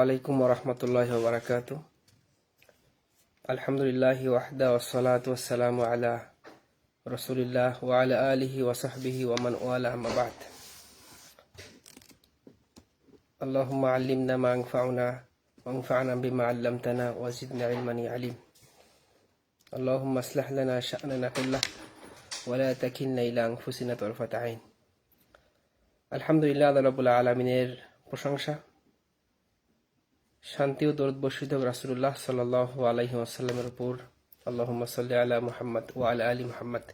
আলাইকুম ওয়া রাহমাতুল্লাহি ওয়া বারাকাতুহু। আলহামদুলিল্লাহি ওয়াহদা ওয়াসসালাতু ওয়াসসালামু আলা রাসূলিল্লাহ ওয়া আলা আলিহি ওয়া সাহবিহি ওয়া মান ওয়ালা, আম্মা বা'দ। আল্লাহুম্মা আল্লিমনা মা ইয়ানফাউনা ওয়ানফা'না বিমা 'আল্লামতানা ওয়া জিদনা ইলমান ইয়া আলিম। আল্লাহুম্মা আসলিহ লানা শা'নানা কুল্লাহ ওয়া লা তাকিলনা ইলা আনফুসিনা তারফাতা আইন। আলহামদুলিল্লাহ, আল্লাহ রাব্বুল আলামিনের প্রশংসা, শান্তি ও দরুদ বর্ষিত হোক রাসূলুল্লাহ সাল্লাল্লাহু আলাইহি ওয়াসাল্লামের উপর। আল্লাহুম্মা সাল্লি আলা মুহাম্মদ ওয়া আলা আলি মুহাম্মদ।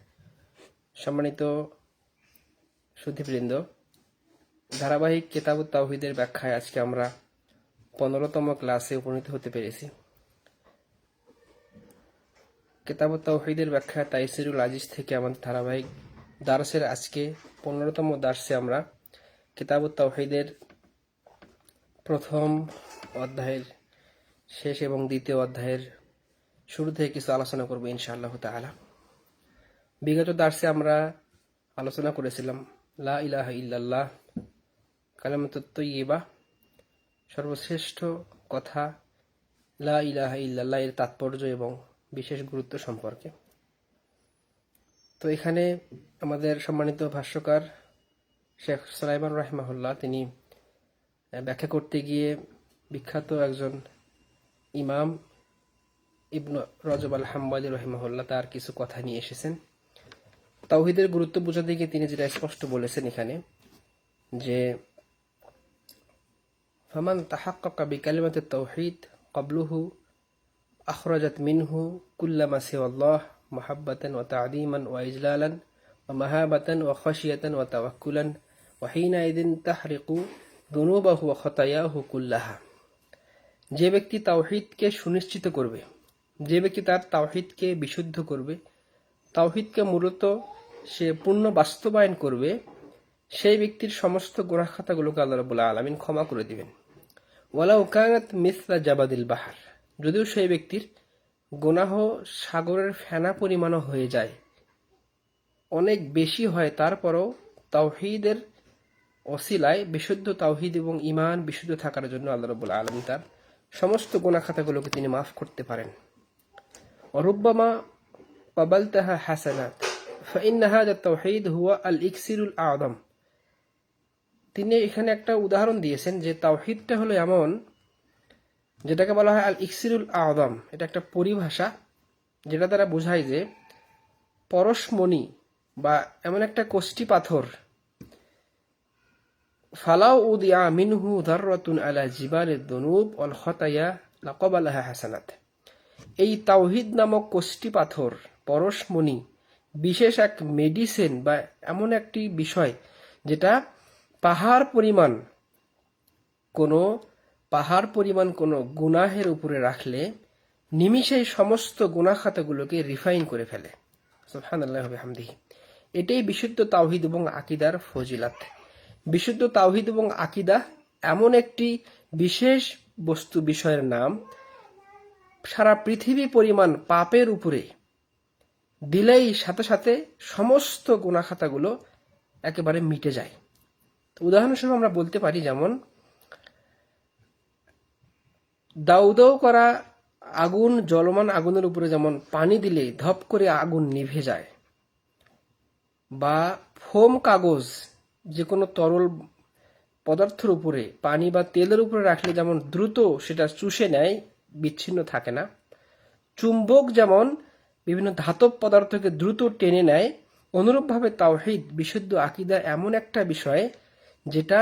সম্মানিত সুধীবৃন্দ, ধারাবাহিক কিতাবুত তাওহীদের ব্যাখ্যায় আজকে আমরা 15তম ক্লাসে উপনীত হতে পেরেছি। কিতাবুত তাওহীদের ব্যাখ্যা তাইসিরুল আজিজ থেকে আমাদের ধারাবাহিক দার্সের আজকে 15তম দার্সে আমরা কিতাবুত তাওহীদের প্রথম অধ্যায়ের শেষ এবং দ্বিতীয় অধ্যায়ের শুরু থেকে কিছু আলোচনা করব ইনশাআল্লাহ তাআলা। বিগত দার্সে আমরা আলোচনা করেছিলাম লা ইলাহা ইল্লাল্লাহ কালিমাতুত তাইয়্যিবা, সর্বশ্রেষ্ঠ কথা লা ইলাহা ইল্লাল্লাহ এর তাৎপর্য এবং বিশেষ গুরুত্ব সম্পর্কে। তো এখানে আমাদের সম্মানিত ভাষ্যকার শেখ সুলাইমান রাহিমাহুল্লাহ তিনি ব্যাখ্যা করতে গিয়ে বিখ্যাত একজন ইমাম ইবনে রজব আল হাম্বলী রাহিমাহুল্লাহ তার কিছু কথা নিয়ে এসেছেন। তাওহীদের গুরুত্ব বোঝাতে গিয়ে তিনি যেটা স্পষ্ট বলেছেন এখানে যে ফামান তাহাক্কাকা বিকালিমাতিত তাওহীদ ক্বাবলুহু আখরাজাত মিনহু কুল্লামা সিওয়াল্লাহ মুহাব্বাতান ওয়া তা'যীমান ওয়া ইজলালান ওয়া মাহাবাতান ওয়া খাশিয়াতান ওয়া তাওয়াক্কুলান ওয়া হিনাইদিন তাহরিকু দুনুবাহু ওয়া খাতায়াহু কুল্লাহা। যে ব্যক্তি তাওহীদকে সুনিশ্চিত করবে, যে ব্যক্তি তার তাওহীদকে বিশুদ্ধ করবে, তাওহীদকে মূলত সে পূর্ণ বাস্তবায়ন করবে, সেই ব্যক্তির সমস্ত গুনাহ খাতাগুলোকে আল্লাহ রাব্বুল আলামিন ক্ষমা করে দিবেন। ওয়ালাউ কানাত মিসলা জাবাদিল বাহর, যদিও সেই ব্যক্তির গুনাহ সাগরের ফেনা পরিমাণও হয়ে যায়, অনেক বেশি হয়, তারপরও তাওহীদের ওসিলায় বিশুদ্ধ তাওহীদ এবং ঈমান বিশুদ্ধ থাকার জন্য আল্লাহ রাব্বুল আলামিন তার সমস্ত গুনাহ খাতাগুলোকে তিনি মাফ করতে পারেন। রুব্বামা ক্বাবালতাহা হাসানাত ফাইন্না হাযা তাওহীদ হুয়া আল ইকসিরুল আযম। তিনি এখানে একটা উদাহরণ দিয়েছেন যে তাওহীদটা হলো এমন, যেটাকে বলা হয় আল ইকসিরুল আযম। এটা একটা পরিভাষা যেটা দ্বারা বোঝায় যে পরশমণি বা এমন একটা কোষ্টি পাথর, ফালাউ উদিয়া মিনহু যাররাতুন আলা জিবালিদ দুনুব ওয়াল খাতায়া লাকাবালাহা হাসানাত। এই তাওহীদ নামক কোষ্টি পাথর, পরশমণি, বিশেষ এক মেডিসিন বা এমন একটি বিষয় যেটা পাহাড় পরিমাণ কোনো গুনাহের উপরে রাখলে নিমিষেই সমস্ত গুনাহ খাতাগুলোকে রিফাইন করে ফেলে। সুবহানাল্লাহি ওয়া বিহামদিহি। এটাই বিশুদ্ধ তাওহীদ এবং আকীদার ফজিলাত। বিশুদ্ধ তাওহীদ এবং আকীদা এমন একটি বিশেষ বস্তু বিষয়ের নাম, সারা পৃথিবী পরিমাণ পাপের উপরে দিলেই সাথে সাথে সমস্ত গুনাহ খাতাগুলো একেবারে মিটে যায়। উদাহরণস্বরূপ আমরা বলতে পারি, যেমন দাউ দাউ করা আগুন, জ্বলমান আগুনের উপরে যেমন পানি দিলে ধপ করে আগুন নিভে যায়, বা ফোম কাগজ যে কোনো তরল পদার্থের উপরে পানি বা তেলের উপরে রাখলে যেমন দ্রুত সেটা চুষে নেয়, বিচ্ছিন্ন থাকে না, চুম্বক যেমন বিভিন্ন ধাতব পদার্থকে দ্রুত টেনে নেয়, অনুরূপভাবে তাওহীদ বিশুদ্ধ আকীদা এমন একটা বিষয় যেটা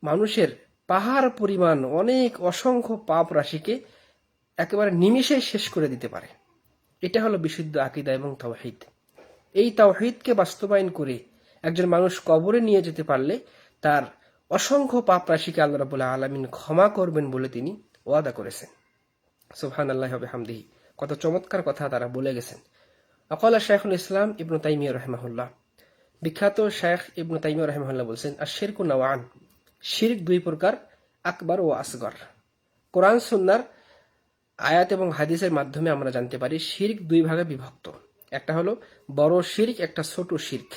মানুষের পাহাড় পরিমাণ অনেক অসংখ্য পাপ রাশিকে একেবারে নিমিষে শেষ করে দিতে পারে। এটা হলো বিশুদ্ধ আকীদা এবং তাওহীদ। এই তাওহীদকে বাস্তবায়ন করে একজন মানুষ কবরে নিয়ে যেতে পারলে তার অসংখ্য পাপ রাশিকে আল্লাহ রাব্বুল আলামিন ক্ষমা করবেন বলে তিনি ওয়াদা করেছেন। সুবহানাল্লাহি ওয়া বিহামদিহি। কত চমৎকার কথা তারা বলে গেছেন। আকালা শাইখুল ইসলাম ইবনে তাইমিয়া রাহিমাহুল্লাহ, বিখ্যাত শাইখ ইবনে তাইমিয়া রাহিমাহুল্লাহ বলছেন, আশ-শিরকু নাওয়ান, শিরক দুই প্রকার, আকবার ও আসগর। কোরআন সুন্নাহর আয়াত এবং হাদিসের মাধ্যমে আমরা জানতে পারি শিরক দুই ভাগে বিভক্ত। একটা হলো বড় শিরক, একটা ছোট শিরক।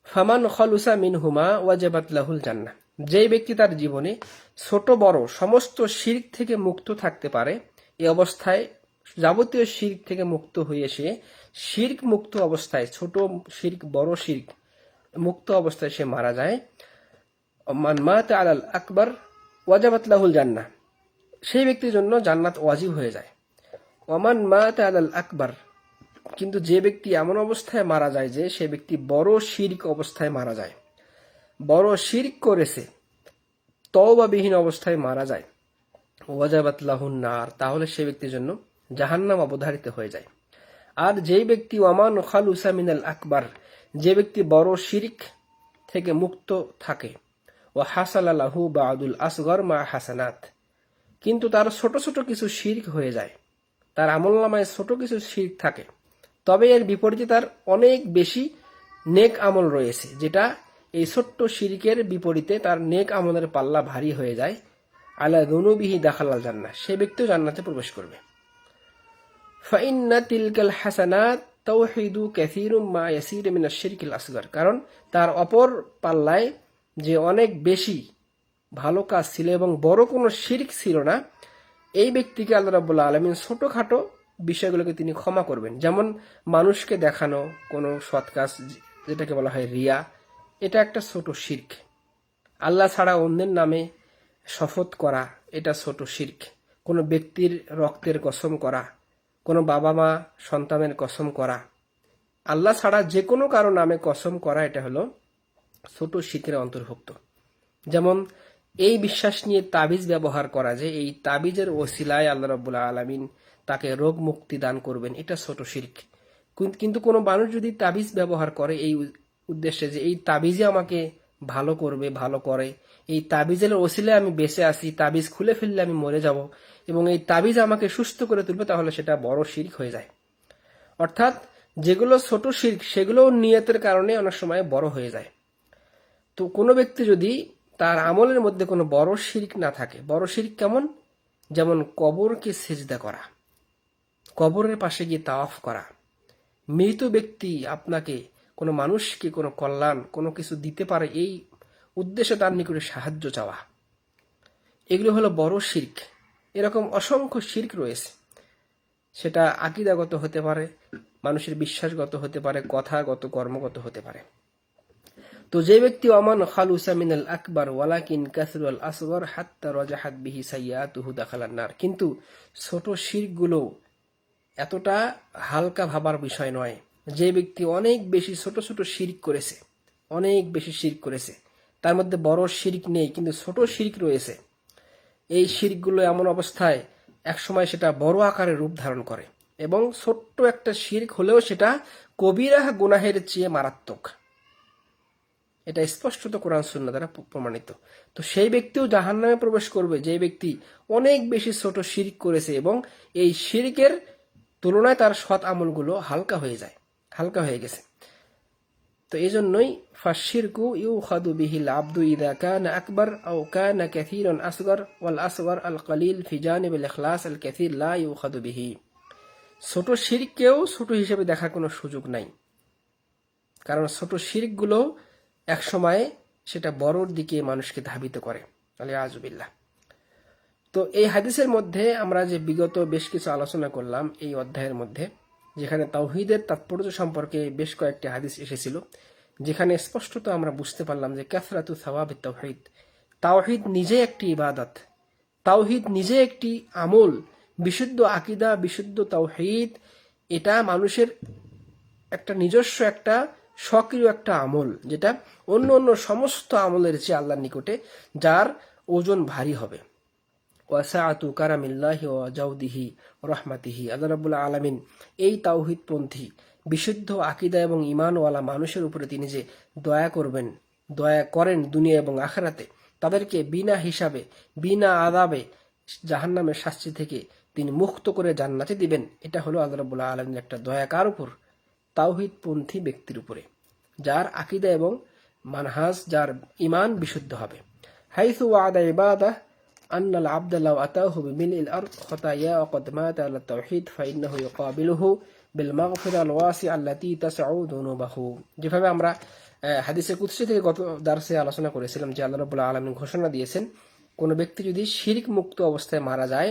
ফামান খালুসা মিনহুমা ওয়াজাবাত লাহুল জান্নাহ। যেই ব্যক্তি তার জীবনে ছোট বড় সমস্ত শিরক থেকে মুক্ত থাকতে পারে, এই অবস্থায় যাবতীয় শিরক থেকে মুক্ত হয়ে সে শিরক মুক্ত অবস্থায়, ছোট শিরক বড় শিরক মুক্ত অবস্থায় সে মারা যায়, মান মাতা আলাল আকবার ওয়াজাবাত লাহুল জান্নাহ, সেই ব্যক্তির জন্য জান্নাত ওয়াজিব হয়ে যায়। ওমান মাতা আলাল আকবার, কিন্তু যে ব্যক্তি এমন অবস্থায় মারা যায় যে সে ব্যক্তি বড় শিরক অবস্থায় মারা যায়, বড় শিরক করেছে, তওবাবিহীন অবস্থায় মারা যায়, ওয়াজাবাত লাহুন নার, তাহলে সে ব্যক্তির জন্য জাহান্নাম অবধারিত হয়ে যায়। আর যেই ব্যক্তি ওয়ামান খালুসা মিনাল আকবার, যে ব্যক্তি বড় শিরক থেকে মুক্ত থাকে, ও হাসালা লাহু বাদুল আসগর মা হাসানাত, কিন্তু তার ছোট ছোট কিছু শিরক হয়ে যায়, তার আমলনামায় ছোট কিছু শিরক থাকে, তবে এর বিপরীতে তার অনেক বেশি নেক আমল রয়েছে, যেটা এই ছোট্ট শিরকের বিপরীতে তার নেক আমলের পাল্লা ভারী হয়ে যায়। আলা দুনুবিহি দাখালাল জান্নাহ, সে ব্যক্তিও জান্নাতে প্রবেশ করবে। ফাইন্না তিলকাল হাসানাত তাওহীদু কাসীরুম মা ইয়াসীরু মিনাশ শিরকিল আসগর, কারণ তার অপর পাল্লায় যে অনেক বেশি ভালো কাজ ছিল এবং বড় কোনো শিরক ছিল না, এই ব্যক্তিকে আল্লাহ রাব্বুল আলামিন ছোটখাটো বিষয়গুলোকে তিনি ক্ষমা করবেন। যেমন মানুষকে দেখানো কোনো সৎ কাজ, যেটাকে বলা হয় রিয়া, এটা একটা ছোট শিরক। আল্লাহ ছাড়া অন্যের নামে শপথ করা, এটা ছোট শিরক। কোনো ব্যক্তির রক্তের কসম করা, কোনো বাবা মা সন্তানের কসম করা, আল্লাহ ছাড়া যে কোনো কারো নামে কসম করা, এটা হলো ছোট শিরকের অন্তর্ভুক্ত। যেমন এই বিশ্বাস নিয়ে তাবিজ ব্যবহার করা, যে এই তাবিজের ওসিলায় আল্লাহ রাব্বুল আলামিন তাকে রোগ মুক্তি দান করবেন, এটা ছোট শিরক। কিন্তু কোনো মানুষ যদি তাবিজ ব্যবহার করে এই উদ্দেশ্যে যে এই তাবিজে আমাকে ভালো করবে, ভালো করে, এই তাবিজের ওসিলায় আমি বেঁচে আছি, তাবিজ খুলে ফেললে আমি মরে যাব এবং এই তাবিজ আমাকে সুস্থ করে তুলবে, তাহলে সেটা বড় শিরক হয়ে যায়। অর্থাৎ যেগুলো ছোট শিরক সেগুলোও নিয়তের কারণে অনেক সময় বড় হয়ে যায়। তো কোনো ব্যক্তি যদি তার আমলের মধ্যে কোনো বড় শিরক না থাকে, বড় শিরক কেমন? যেমন কবরকে সিজদা করা, কবরের পাশে গিয়ে তাওয়াফ করা, মৃত ব্যক্তি আপনাকে, কোনো মানুষকে কোনো কল্যাণ কোনো কিছু দিতে পারে এই উদ্দেশ্যে তার নিকটে সাহায্য চাওয়া, এগুলো হলো বড় শিরক। এরকম অসংখ্য শিরক রয়েছে, সেটা আকীদাগত হতে পারে, মানুষের বিশ্বাসগত হতে পারে, কথাগত কর্মগত হতে পারে। তো যে ব্যক্তি ওয়ামান খালুসা মিনাল আকবার ওয়ালাকিন কাসরুল আসগর হাত্তা রাজাহাত বিহি সাইয়্যাতুহু দাখালান নার, কিন্তু ছোট শিরকগুলো এতটা হালকা ভাবার বিষয় নয়। যে ব্যক্তি অনেক বেশি ছোট ছোট শিরক করেছে, অনেক বেশি শিরক করেছে, তার মধ্যে বড় শিরক নেই কিন্তু ছোট শিরক রয়েছে, এই শিরকগুলো এমন অবস্থায় একসময় সেটা বড় আকারে রূপ ধারণ করে এবং ছোট্ট একটা শিরক হলেও সেটা কবিরা গুনাহের চেয়ে মারাত্মক। এটা স্পষ্টত কোরআন সুন্নাহ দ্বারা প্রমাণিত। তো সেই ব্যক্তিও জাহান্নামে প্রবেশ করবে যে ব্যক্তি অনেক বেশি ছোট শিরক করেছে এবং এই শিরকের তুলনায় তার সৎ আমলগুলো হালকা হয়ে যায়, হালকা হয়ে গেছে। তো এই জন্যই ফাশিরকু ইউখাদু বিহিল আবদু ইযা কানা আকবার আও কানা কাসীরান আসগর ওয়াল আসগর আল কলিল ফি জানিবিল ইখলাস আল কাসীর লা ইউখাদু বিহি, ছোট শিরককেও ছোট হিসেবে দেখার কোনো সুযোগ নাই, কারণ ছোট শিরকগুলো এক সময় সেটা বড়র দিকে মানুষকে ধাবিত করে। আলিয়াযুবিল্লাহ। তো এই হাদিসের মধ্যে আমরা যে বিগত বেশ কিছু আলোচনা করলাম এই অধ্যায়ের মধ্যে, যেখানে তাওহীদের তাৎপর্য সম্পর্কে বেশ কয়েকটি হাদিস এসেছিল, যেখানে স্পষ্টত আমরা বুঝতে পারলাম যে কাসরাতু সাওয়াবিত তাওহীদ, তাওহীদ নিজে একটি ইবাদত, তাওহীদ নিজে একটি আমল, বিশুদ্ধ আকীদা, বিশুদ্ধ তাওহীদ, এটা মানুষের একটা নিজস্ব একটা সক্রিয় একটা আমল, যেটা অন্য অন্য সমস্ত আমলের চেয়ে আল্লাহর নিকটে যার ওজন ভারী হবে। ওয়াসাআতু কারামিল্লাহি ওয়া জাওদিহি রাহমাতিহি, আল্লাহ রাব্বুল আলামিন এই তাওহীদপন্থী বিশুদ্ধ আকীদা এবং ঈমানওয়ালা মানুষের উপরে তিনি যে দয়া করবেন, দয়া করেন দুনিয়া এবং আখিরাতে, তাদেরকে বিনা হিসাবে বিনা আযাবে জাহান্নামের শাস্তি থেকে তিনি মুক্ত করে জান্নাতে দিবেন, এটা হলো আল্লাহ রাব্বুল আলামিনের একটা দয়া। কার উপর? তাওহীদপন্থী ব্যক্তির উপরে, যার আকীদা এবং মানহাজ, যার ঈমান বিশুদ্ধ হবে। হাইসু ওয়াদা ইবাদাহ আন্নাল আবদা লাউ আতাহু বিমিলইল আরদ খাতায়া ওয়া কদ মাতা আলা তাওহীদ ফাইন্নাহু ইউকাবিলুহু বিল মাগফিরা আল ওয়াসিআ আল্লাতী তাসউ যুনুবাহু। যেভাবে আমরা হাদিসে কুদসি থেকে গত দার্সে আলোচনা করেছিলাম যে আল্লাহ রাব্বুল আলামিন ঘোষণা দিয়েছেন, কোনো ব্যক্তি যদি শিরক মুক্ত অবস্থায় মারা যায়,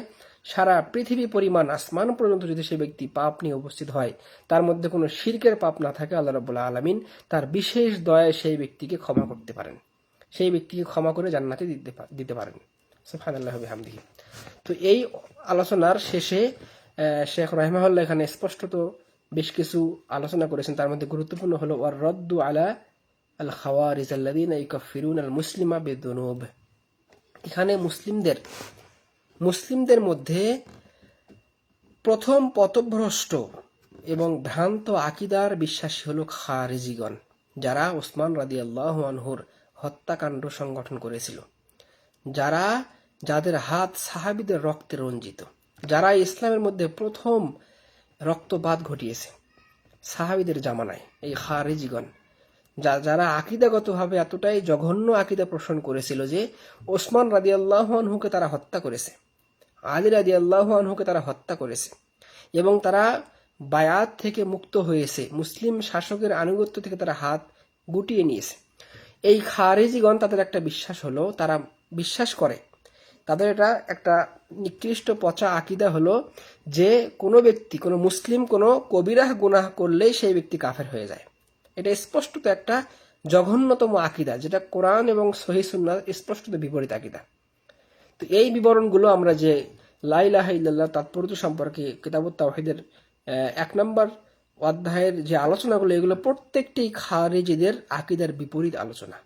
সারা পৃথিবী পরিমাণ আসমান পর্যন্ত যদি সেই ব্যক্তি পাপ নিয়ে উপস্থিত হয়, তার মধ্যে কোনো শিরকের পাপ না থাকে, আল্লাহ রাব্বুল আলামিন তার বিশেষ দয়ায় সেই ব্যক্তিকে ক্ষমা করতে পারেন, সেই ব্যক্তিকে ক্ষমা করে জান্নাতে দিতে পারেন। সুবহানাল্লাহি ওয়া বিহামদিহি। তো এই আলোচনার শেষে শেখ রাহিমাহুল্লাহ এখানে স্পষ্টত বেশ কিছু আলোচনা করেছেন। তার মধ্যে গুরুত্বপূর্ণ হলো ওয়ার রদ্দু আলা আল খাওয়ারিজ আল্লাযীনা ইউকাফিরুন আল মুসলিমা বিদুনুব। এখানে মুসলিমদের মধ্যে প্রথম পথভ্রষ্ট এবং ভ্রান্ত আকিদার বিশ্বাসী হলো খারিজিগণ, যারা ওসমান রাদিয়াল্লাহু আনহুর হত্যাকাণ্ড সংগঠন করেছিল, যাদের হাত সাহাবীদের রক্তে রঞ্জিত, যারা ইসলামের মধ্যে প্রথম রক্তপাত ঘটিয়েছে সাহাবীদের জামানায়, এই খারিজিগণ, যারা আকিদাগতভাবে এতটাই জঘন্য আকিদা পোষণ করেছিল যে ওসমান রাদিয়াল্লাহু আনহুকে তারা হত্যা করেছে, আলী রাদিয়াল্লাহু আনহুকে তারা হত্যা করেছে, এবং তারা বায়াত থেকে মুক্ত হয়েছে, মুসলিম শাসকের আনুগত্য থেকে তারা হাত গুটিয়ে নিয়েছে। এই খারিজিগণ তাদের একটা বিশ্বাস হলো, তারা বিশ্বাস করে, তাদের এটা একটা নিকৃষ্ট পচা আকিদা হলো যে কোনো ব্যক্তি, কোনো মুসলিম কোনো কবিরাহ গুনাহ করলেই সেই ব্যক্তি কাফের হয়ে যায়। এটা স্পষ্টত একটা জঘন্যতম আকিদা, যেটা কোরআন এবং সহিহ সুন্নাহ স্পষ্টত বিপরীত আকিদা। তো এই বিবরণগুলো আমরা যে লা ইলাহা ইল্লাল্লাহ তাৎপর্য সম্পর্কে কিতাবুত তাওহীদের 1 নম্বর অধ্যায়ের যে আলোচনাগুলো, এগুলো প্রত্যেকটি খারিজিদের আকিদার বিপরীত আলোচনা।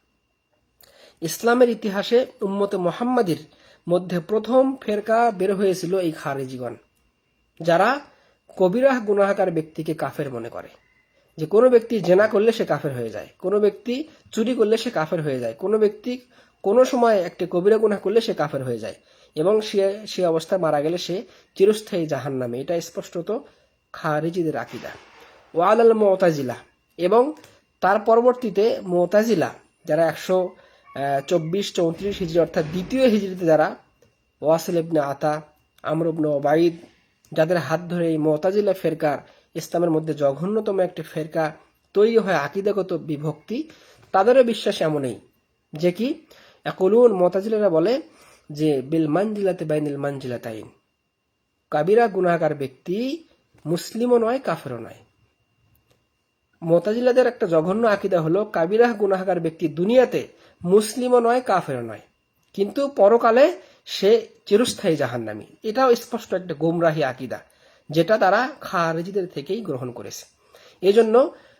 ইসলামের ইতিহাসে উম্মতে মুহাম্মাদীর মধ্যে প্রথম ফেরকা বের হয়েছিল এই খারিজিগণ, যারা কবিরাহ গুনাহগার ব্যক্তিকে কাফের মনে করে, যে কোনো ব্যক্তি জেনা করলে সে কাফের হয়ে যায়, কোনো ব্যক্তি চুরি করলে সে কাফের হয়ে যায়, কোনো ব্যক্তি কোনো সময় একটি কবিরা গুনাহ করলে সে কাফের হয়ে যায়, এবং সে অবস্থায় মারা গেলে সে চিরস্থায়ী জাহান্নামে। এটা স্পষ্টত খারিজিদের আকীদা। ওয়ালাল মুতাজিলা, এবং তার পরবর্তীতে মুতাজিলা, যারা 124-34 হিজরি অর্থাৎ দ্বিতীয় হিজরিতে যারা ওয়াসিল ইবনে আতা, আমর ইবনে উবাইদ, যাদের হাত ধরে এই মুতাজিলা ফেরকার, ইসলামের মধ্যে জঘন্যতম একটি ফেরকা তৈরি হয়, আকীদাগত বিভক্তি, তাদেরও বিশ্বাস এমনই যে কি ইয়াকুলুন, মুতাজিলারা বলে যে বিল মানজিলাতি বাইনাল মানজিলাতাইন, কাবিরা গুনাহগার ব্যক্তি মুসলিমও নয় কাফেরও নয়। মুতাজিলাদের একটা জঘন্য আকীদা হলো কাবিরা গুনাহগার ব্যক্তি দুনিয়াতে মুসলিমও নয় কাফেরও নয়, কিন্তু পরকালে সে চিরস্থায়ী জাহান্নামী। এটাও স্পষ্ট একটা গোমরাহী আকীদা, যেটা তারা খারিজিদের থেকেই গ্রহণ করেছে। এজন্য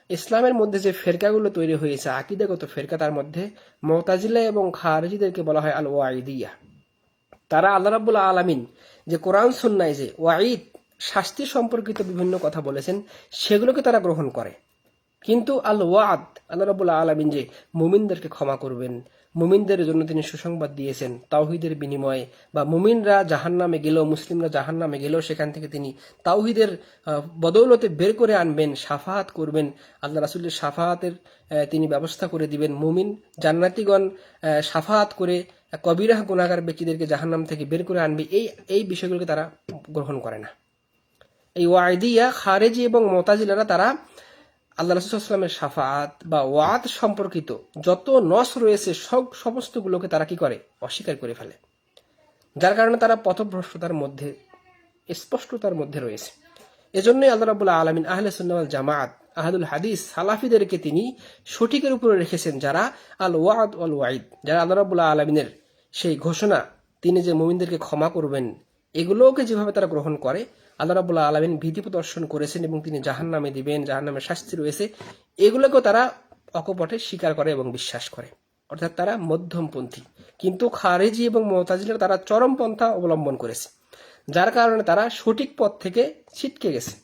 ইসলামের মধ্যে যে ফেরকাগুলো তৈরি হয়েছে আকীদাগত ফেরকা, তার মধ্যে মুতাজিলা এবং খারিজিদেরকে বলা হয় আল ওয়াইদিয়া। তারা আল্লাহ রাব্বুল আলামিন যে কোরআন সুন্নায় যে ওয়াইদ, শাস্তি সম্পর্কিত বিভিন্ন কথা বলেছেন, সেগুলোকে তারা গ্রহণ করে, কিন্তু আল ওয়াদ, আল্লাহ রাব্বুল আলামিন যে মুমিনদেরকে ক্ষমা করবেন, মুমিনদের জন্য তিনি সুসংবাদ দিয়েছেন তাওহীদের বিনিময়ে, বা মুমিনরা জাহান্নামে গেলেও, মুসলিমরা জাহান্নামে গেলেও সেখান থেকে তিনি তাওহীদের বদৌলতে বের করে আনবেন, শাফাআত করবেন, আল্লাহ রাসূলের শাফাআতের তিনি ব্যবস্থা করে দিবেন, মুমিন জান্নাতীগণ শাফাআত করে কবিরাহ গুনাহগার ব্যক্তিদেরকে জাহান্নাম থেকে বের করে আনবে। এই বিষয়গুলোকে তারা গ্রহণ করে না। এই ওয়াইদিয়া, খারেজি এবং মুতাজিলারা তারা আল্লাহ রাসূল সাল্লাল্লাহু আলাইহি ওয়াসাল্লামের শাফাআত বা ওয়াদ সম্পর্কিত যত নস রয়েছে সমস্তগুলোকে তারা কি করে, অস্বীকার করে ফেলে, যার কারণে তারা পথভ্রষ্টতার মধ্যে, স্পষ্টতার মধ্যে রয়েছে। এজন্যই আল্লাহ রাব্বুল আলামিন আহলে সুন্নাহ ওয়াল জামাত, আহলুল হাদিস, সালাফিদেরকে তিনি সঠিকের উপরে রেখেছেন, যারা আল ওয়াদ ওয়াল ওয়াইদ, যারা আল্লাহ রাব্বুল আলামিনের সেই ঘোষণা, তিনি যে মুমিনদেরকে ক্ষমা করবেন, এগুলোকে যেভাবে তারা গ্রহণ করে, আল্লাহ রাব্বুল আলামিন ভীতি প্রদর্শন করেছেন এবং তিনি জাহান্নামে দিবেন, জাহান্নামের শাস্তি রয়েছে, এগুলোকেও তারা অকপটে স্বীকার করে এবং বিশ্বাস করে, অর্থাৎ তারা মধ্যমপন্থী। কিন্তু খারিজি এবং মুতাজিলা তারা চরমপন্থা অবলম্বন করেছে, যার কারণে তারা সঠিক পথ থেকে ছিটকে গেছে।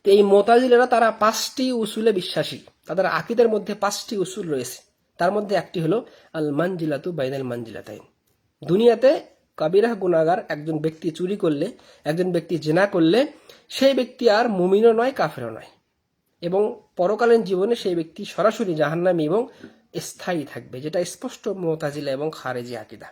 তো এই মুতাজিলারা তারা 5টি উসুলে বিশ্বাসী, তাদের আকীদার মধ্যে 5টি উসুল রয়েছে। তার মধ্যে একটি হলো আল মানজিলাতু বাইনাল মানজিলাতাইন। দুনিয়াতে কাবিরাহ গুনাহগার একজন ব্যক্তি চুরি করলে, একজন ব্যক্তি জিনা করলে, সেই ব্যক্তি আর মুমিনও নয় কাফেরও নয়, এবং পরকালীন জীবনে সেই ব্যক্তি সরাসরি জাহান্নামী এবং স্থায়ী থাকবে, যেটা স্পষ্ট মুতাজিলা এবং খারিজি আকীদা।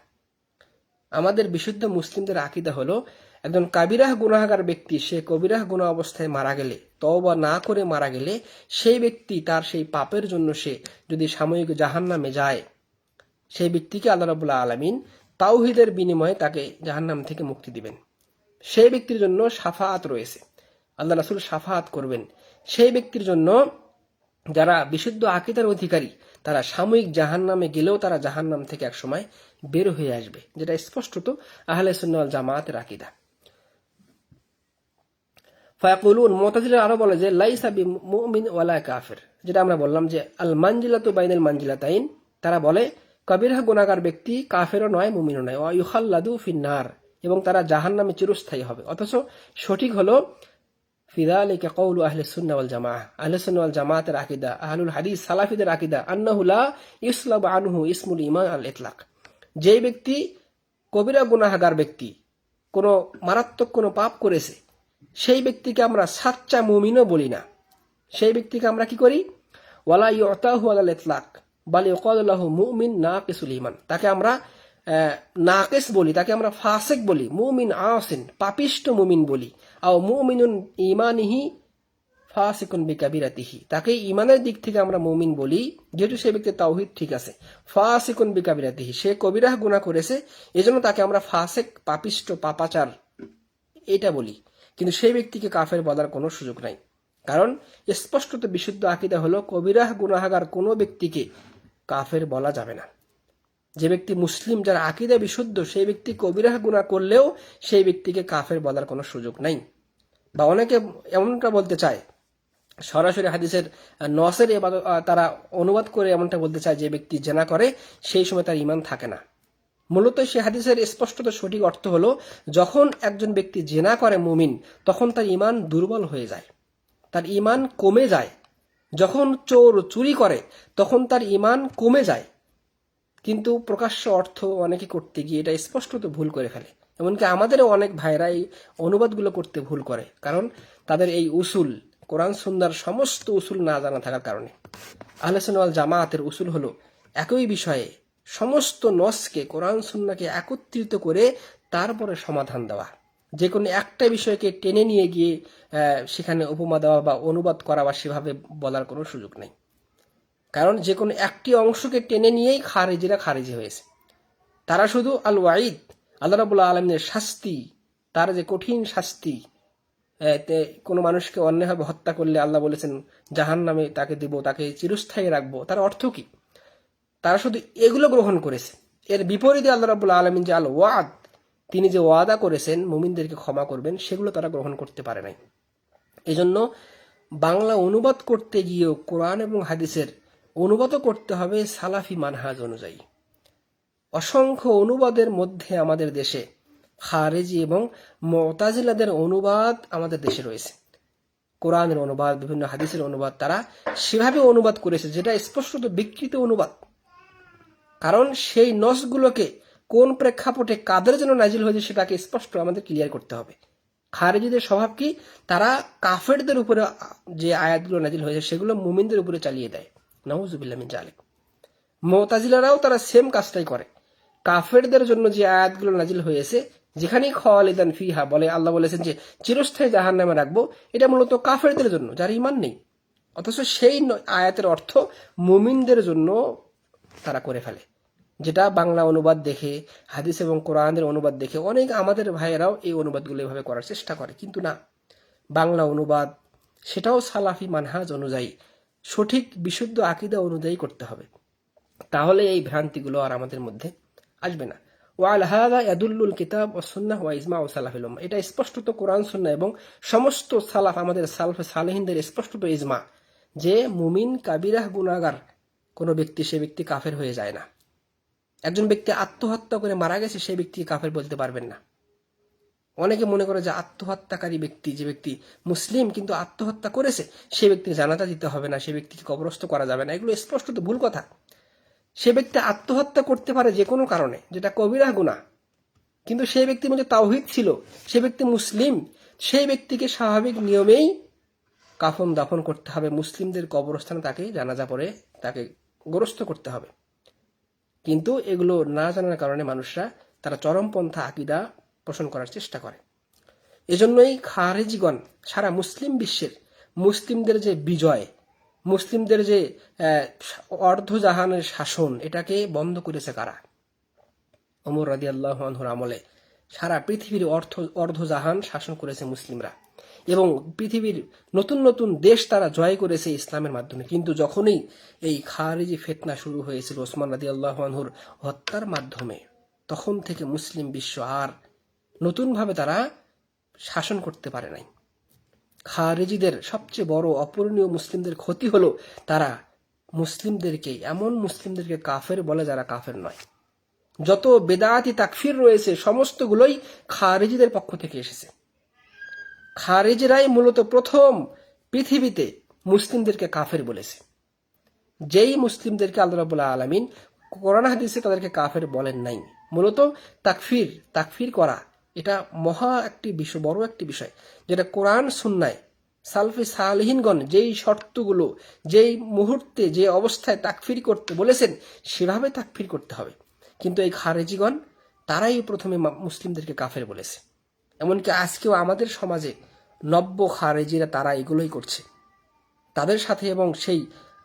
আমাদের বিশুদ্ধ মুসলিমদের আকীদা হলো একজন কাবিরাহ গুনাহগার ব্যক্তি সে কবিরাহ গুনাহ অবস্থায় মারা গেলে, তওবা না করে মারা গেলে, সেই ব্যক্তি তার সেই পাপের জন্য সে যদি সাময়িক জাহান্নামে যায়, সেই ব্যক্তিকে আল্লাহ রাব্বুল আলামিন তাওহীদের বিনিময়ে তাকে জাহান্নাম থেকে মুক্তি দিবেন। সেই ব্যক্তির জন্য শাফাআত রয়েছে, আল্লাহ রাসূল শাফাআত করবেন। সেই ব্যক্তির জন্য যারা বিশুদ্ধ আকীদার অধিকারী তারা সাময়িক জাহান্নামে গেলেও তারা জাহান্নাম থেকে একসময় বের হয়ে আসবে, যেটা স্পষ্টত আহলে সুন্নাহ ওয়াল জামাতের আকীদা। ফায়াকুলুন, মুতাজিলা আরো বলে যে লাইসা বিমুমিন ওয়ালা কাফির, যেটা আমরা বললাম যে আল মানজিলাতু বাইনাল মানজিলাতাইন, তারা বলে কবিরা গুনাহগার ব্যক্তি কাফেরও নয় মুমিনও নয়, ওয়া ইউখাল্লাদু ফিন্নার, এবং তারা জাহান্নামে চিরস্থায়ী হবে। অথচ সঠিক হলো ফিযালিকা কওলু আহলে সুন্নাহ ওয়াল জামাআহ, আহলে সুন্নাহ ওয়াল জামাতের আকীদা, আহলুল হাদিস সালাফিদের আকীদা, আন্নাহু লা ইসলাবু আনহু ইসমুল ঈমান আল ইতলাক, যে ব্যক্তি কবিরা গুনাহগার ব্যক্তি কোনো মারাত্মক কোনো পাপ করেছে সেই ব্যক্তিকে আমরা সাচ্চা মুমিনও বলি না। সেই ব্যক্তিকে আমরা কি করি? ওয়ালা ইউতাহু আলাল ইতলাক বাল ইউকালু লাহু মুমিন নাকিসুল ঈমান, তাকে আমরা নাকিস বলি, তাকে আমরা ফাসিক বলি, মুমিন আসিন পাপিষ্ট মুমিন বলি, আও মুমিনুন ঈমানিহি ফাসিকুন বিকাবিরাতিহি, তাকে ঈমানের দিক থেকে আমরা মুমিন বলি যেহেতু সেই ব্যক্তির তাওহীদ ঠিক আছে। ফাসিকুন বিকাবিরাতিহি, সে কবিরাহ গুনাহ করেছে এজন্য তাকে আমরা ফাসিক পাপিষ্ট পাপাচার এটা বলি, কিন্তু সেই ব্যক্তিকে কাফের বলার কোনো সুযোগ নাই। কারণ স্পষ্টত বিশুদ্ধ আকীদা হলো কবিরাহ গুনাহগার কোনো ব্যক্তিকে কাফের বলা যাবে না। যে ব্যক্তি মুসলিম, যার আকীদা বিশুদ্ধ, সেই ব্যক্তি কবিরাহ গুনাহ করলেও সেই ব্যক্তিকে কাফের বলার কোনো সুযোগ নাই। বা অনেকে এমনটা বলতে চায়, সরাসরি হাদিসের নসের তারা অনুবাদ করে এমনটা বলতে চায় যে ব্যক্তি জেনা করে সেই সময় তার ঈমান থাকে না। মূলত সে হাদিসের স্পষ্টত সঠিক অর্থ হলো যখন একজন ব্যক্তি জেনা করে মুমিন তখন তার ঈমান দুর্বল হয়ে যায়, তার ঈমান কমে যায়। যখন চোর চুরি করে তখন তার ঈমান কমে যায়, কিন্তু প্রকাশ্য অর্থ অনেকে করতে গিয়ে এটা স্পষ্টত ভুল করে ফেলে। এমনকি আমাদেরও অনেক ভাইরা এই অনুবাদগুলো করতে ভুল করে, কারণ তাদের এই উসুল কোরআন সুন্নাহর সমস্ত উসুল না জানা থাকার কারণে। আহলে সুন্নাহ ওয়াল জামাতের উসুল হলো একই বিষয়ে সমস্ত নসকে, কোরআন সুন্নাহকে একত্রিত করে তারপরে সমাধান দেওয়া। যে কোনো একটা বিষয়কে টেনে নিয়ে গিয়ে সেখানে উপমা দেওয়া বা অনুবাদ করা বা সেভাবে বলার কোনো সুযোগ নেই। কারণ যে কোনো একটি অংশকে টেনে নিয়েই খারিজিরা খারিজি হয়েছে। তারা শুধু আল ওয়াইদ, আল্লাহ রাব্বুল আলামিনের শাস্তি, তার যে কঠিন শাস্তি, কোনো মানুষকে অন্যায়ভাবে হত্যা করলে আল্লাহ বলেছেন জাহান্নামে তাকে দিব, তাকে চিরস্থায়ী রাখবো, তার অর্থ কি? তারা শুধু এগুলো গ্রহণ করেছে। এর বিপরীতে আল্লাহ রাব্বুল আলামিন যে আল ওয়াদ, তিনি যে ওয়াদা করেছেন মুমিনদেরকে ক্ষমা করবেন, সেগুলো তারা গ্রহণ করতে পারে নাই। এজন্য বাংলা অনুবাদ করতে গিয়েও কোরআন এবং হাদিসের অনুবাদও করতে হবে সালাফি মানহাজ অনুযায়ী। অসংখ্য অনুবাদের মধ্যে আমাদের দেশে খারেজি এবং মুতাজিলাদের অনুবাদ আমাদের দেশে রয়েছে। কোরআনের অনুবাদ, বিভিন্ন হাদিসের অনুবাদ তারা সেভাবে অনুবাদ করেছে যেটা স্পষ্টত বিকৃত অনুবাদ। কারণ সেই নসগুলোকে কোন প্রেক্ষাপটে কাদের জন্য নাজিল হয়েছে সেটাকে স্পষ্ট আমাদের ক্লিয়ার করতে হবে। খারেজিদের স্বভাব কি? তারা কাফেরদের উপরে যে আয়াতগুলো নাজিল হয়েছে সেগুলো মুমিনদের উপরে চালিয়ে দেয়। নাউযুবিল্লাহ মিন যালিক। মুতাজিলারাও তারা সেম কাজটাই করে। কাফেরদের জন্য যে আয়াতগুলো নাজিল হয়েছে, যেখানেই খালিদান ফিহা বলে, আল্লাহ বলেছেন যে চিরস্থায়ী জাহান্নামে রাখবো, এটা মূলত কাফেরদের জন্য যার ঈমান নেই। অথচ সেই আয়াতের অর্থ মুমিনদের জন্য তারা করে ফেলে, যেটা বাংলা অনুবাদ দেখে, হাদিস এবং কোরআনের অনুবাদ দেখে অনেক আমাদের ভাইয়েরাও এই অনুবাদগুলো এভাবে করার চেষ্টা করে। কিন্তু না, বাংলা অনুবাদ সেটাও সালাফি মানহাজ অনুযায়ী সঠিক বিশুদ্ধ আকীদা অনুযায়ী করতে হবে, তাহলে এই ভ্রান্তিগুলো আর আমাদের মধ্যে আসবে না। ওয়াল হাযা ইয়াদুল্লুল কিতাব ওয়াস সুন্নাহ ওয়া ইজমাউ সালাফিল উম্মাহ, এটা স্পষ্টত কোরআন সুন্নাহ এবং সমস্ত সালাফ, আমাদের সালফে সালেহিনদের স্পষ্টত ইজমা যে মুমিন কাবিরাহ গুনাহগার কোনো ব্যক্তি, সে ব্যক্তি কাফের হয়ে যায় না। একজন ব্যক্তি আত্মহত্যা করে মারা গেছে, সেই ব্যক্তিকে কাফের বলতে পারবেন না। অনেকে মনে করে যে আত্মহত্যাকারী ব্যক্তি, যে ব্যক্তি মুসলিম কিন্তু আত্মহত্যা করেছে, সে ব্যক্তির জানাজা দিতে হবে না, সে ব্যক্তিকে কবরস্থ করা যাবে না। এগুলো স্পষ্টত ভুল কথা। সে ব্যক্তি আত্মহত্যা করতে পারে যে কোনো কারণে, যেটা কবিরাহ গুনাহ, কিন্তু সেই ব্যক্তির মধ্যে তাওহীদ ছিল, সে ব্যক্তি মুসলিম, সেই ব্যক্তিকে স্বাভাবিক নিয়মেই কাফন দাফন করতে হবে, মুসলিমদের কবরস্থানে তাকে জানাজা পড়ে তাকে গোরস্ত করতে হবে। কিন্তু এগুলো না জানার কারণে মানুষরা তারা চরমপন্থা আকীদা পোষণ করার চেষ্টা করে। এজন্যই খারেজিগণ সারা মুসলিম বিশ্বের মুসলিমদের যে বিজয়, মুসলিমদের যে অর্ধজাহানের শাসন, এটাকে বন্ধ করেছে কারা? ওমর রাদিয়াল্লাহু আনহুর আমলে সারা পৃথিবীর অর্ধজাহান শাসন করেছে মুসলিমরা, এবং পৃথিবীর নতুন নতুন দেশ তারা জয় করেছে ইসলামের মাধ্যমে। কিন্তু যখনই এই খারেজি ফিতনা শুরু হয়েছিল ওসমান রাদিয়াল্লাহু আনহুর হত্যার মাধ্যমে, তখন থেকে মুসলিম বিশ্ব আর নতুনভাবে তারা শাসন করতে পারে নাই। খারেজিদের সবচেয়ে বড় অপূরণীয় মুসলিমদের ক্ষতি হলো তারা এমন মুসলিমদেরকে কাফের বলে যারা কাফের নয়। যত বেদাতি তাকফির রয়েছে সমস্তগুলোই খারেজিদের পক্ষ থেকে এসেছে। খারেজিরাই মূলত প্রথম পৃথিবীতে মুসলিমদেরকে কাফের বলেছে। যেই মুসলিমদেরকে আল্লাহ রাব্বুল আলামিন কোরআন হাদিসে তাদেরকে কাফের বলেন নাই। মূলত তাকফির করা এটা মহা একটি বিষয়, বড় একটি বিষয়, যেটা কোরআন সুন্নায় সালফি সালেহিনগণ যেই শর্তগুলো, যেই মুহূর্তে, যে অবস্থায় তাকফির করতে বলেছেন সেভাবে তাকফির করতে হবে। কিন্তু এই খারেজিগণ তারাই প্রথমে মুসলিমদেরকে কাফের বলেছে। এমনকি আজকেও আমাদের সমাজে নব্য খারেজিরা তারা এগুলোই করছে। তাদের সাথে এবং সেই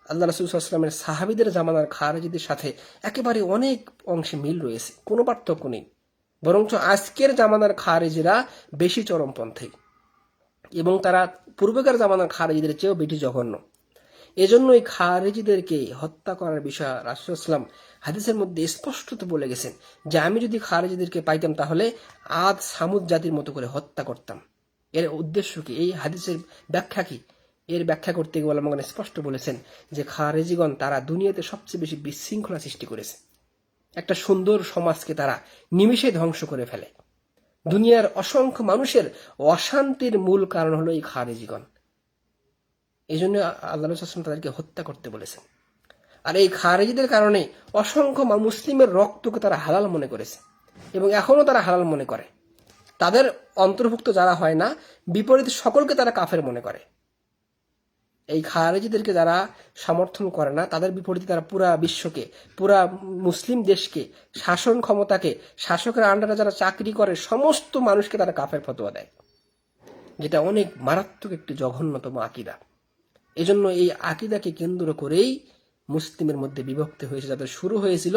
আল্লাহ রাসূল সাল্লাল্লাহু আলাইহি ওয়াসাল্লামের সাহাবীদের জামানার খারেজিদের সাথে একেবারে অনেক অংশে মিল রয়েছে, কোনো পার্থক্য নেই। বরঞ্চ আজকের জামানার খারেজিরা বেশি চরমপন্থী, এবং তারা পূর্বেকার জামানার খারেজিদের চেয়েও বেশি জঘন্য। এজন্য এই খারেজিদেরকে হত্যা করার বিষয়ে রাসূল সাল্লাল্লাহু আলাইহি ওয়াসাল্লাম হাদিসের মধ্যে স্পষ্টত বলে গেছেন যে আমি যদি খারেজিদেরকে পাইতাম তাহলে আদ সামুদ জাতির মতো করে হত্যা করতাম। এর উদ্দেশ্য কি? এই হাদিসের ব্যাখ্যা কি? এর ব্যাখ্যা করতে গিয়ে ওলামাগণ স্পষ্ট বলেছেন যে খারেজিগণ তারা দুনিয়াতে সবচেয়ে বেশি বিশৃঙ্খলা সৃষ্টি করেছে। একটা সুন্দর সমাজকে তারা নিমিষে ধ্বংস করে ফেলে। দুনিয়ার অসংখ্য মানুষের অশান্তির মূল কারণ হলো এই খারেজিগণ। এই জন্য আল্লাহ রাসূল সাল্লাল্লাহু আলাইহি ওয়াসাল্লাম তাদেরকে হত্যা করতে বলেছেন। আর এই খারেজিদের কারণে অসংখ্য মুসলিমের রক্তকে তারা হালাল মনে করেছে, এবং এখনো তারা হালাল মনে করে। তাদের অন্তর্ভুক্ত যারা হয় না, বিপরীত সকলকে তারা কাফের মনে করে। এই খারেজিদেরকে যারা সমর্থন করে না, তাদের বিপরীতে তারা পুরা বিশ্বকে, পুরা মুসলিম দেশকে, শাসন ক্ষমতাকে, শাসকের আন্ডারে যারা চাকরি করে সমস্ত মানুষকে তারা কাফের ফতোয়া দেয়, যেটা অনেক মারাত্মক একটি জঘন্যতম আকীদা। এজন্য এই আকীদাকে কেন্দ্র করেই মুসলিমের মধ্যে বিভক্তি হয়েছে, যাদের শুরু হয়েছিল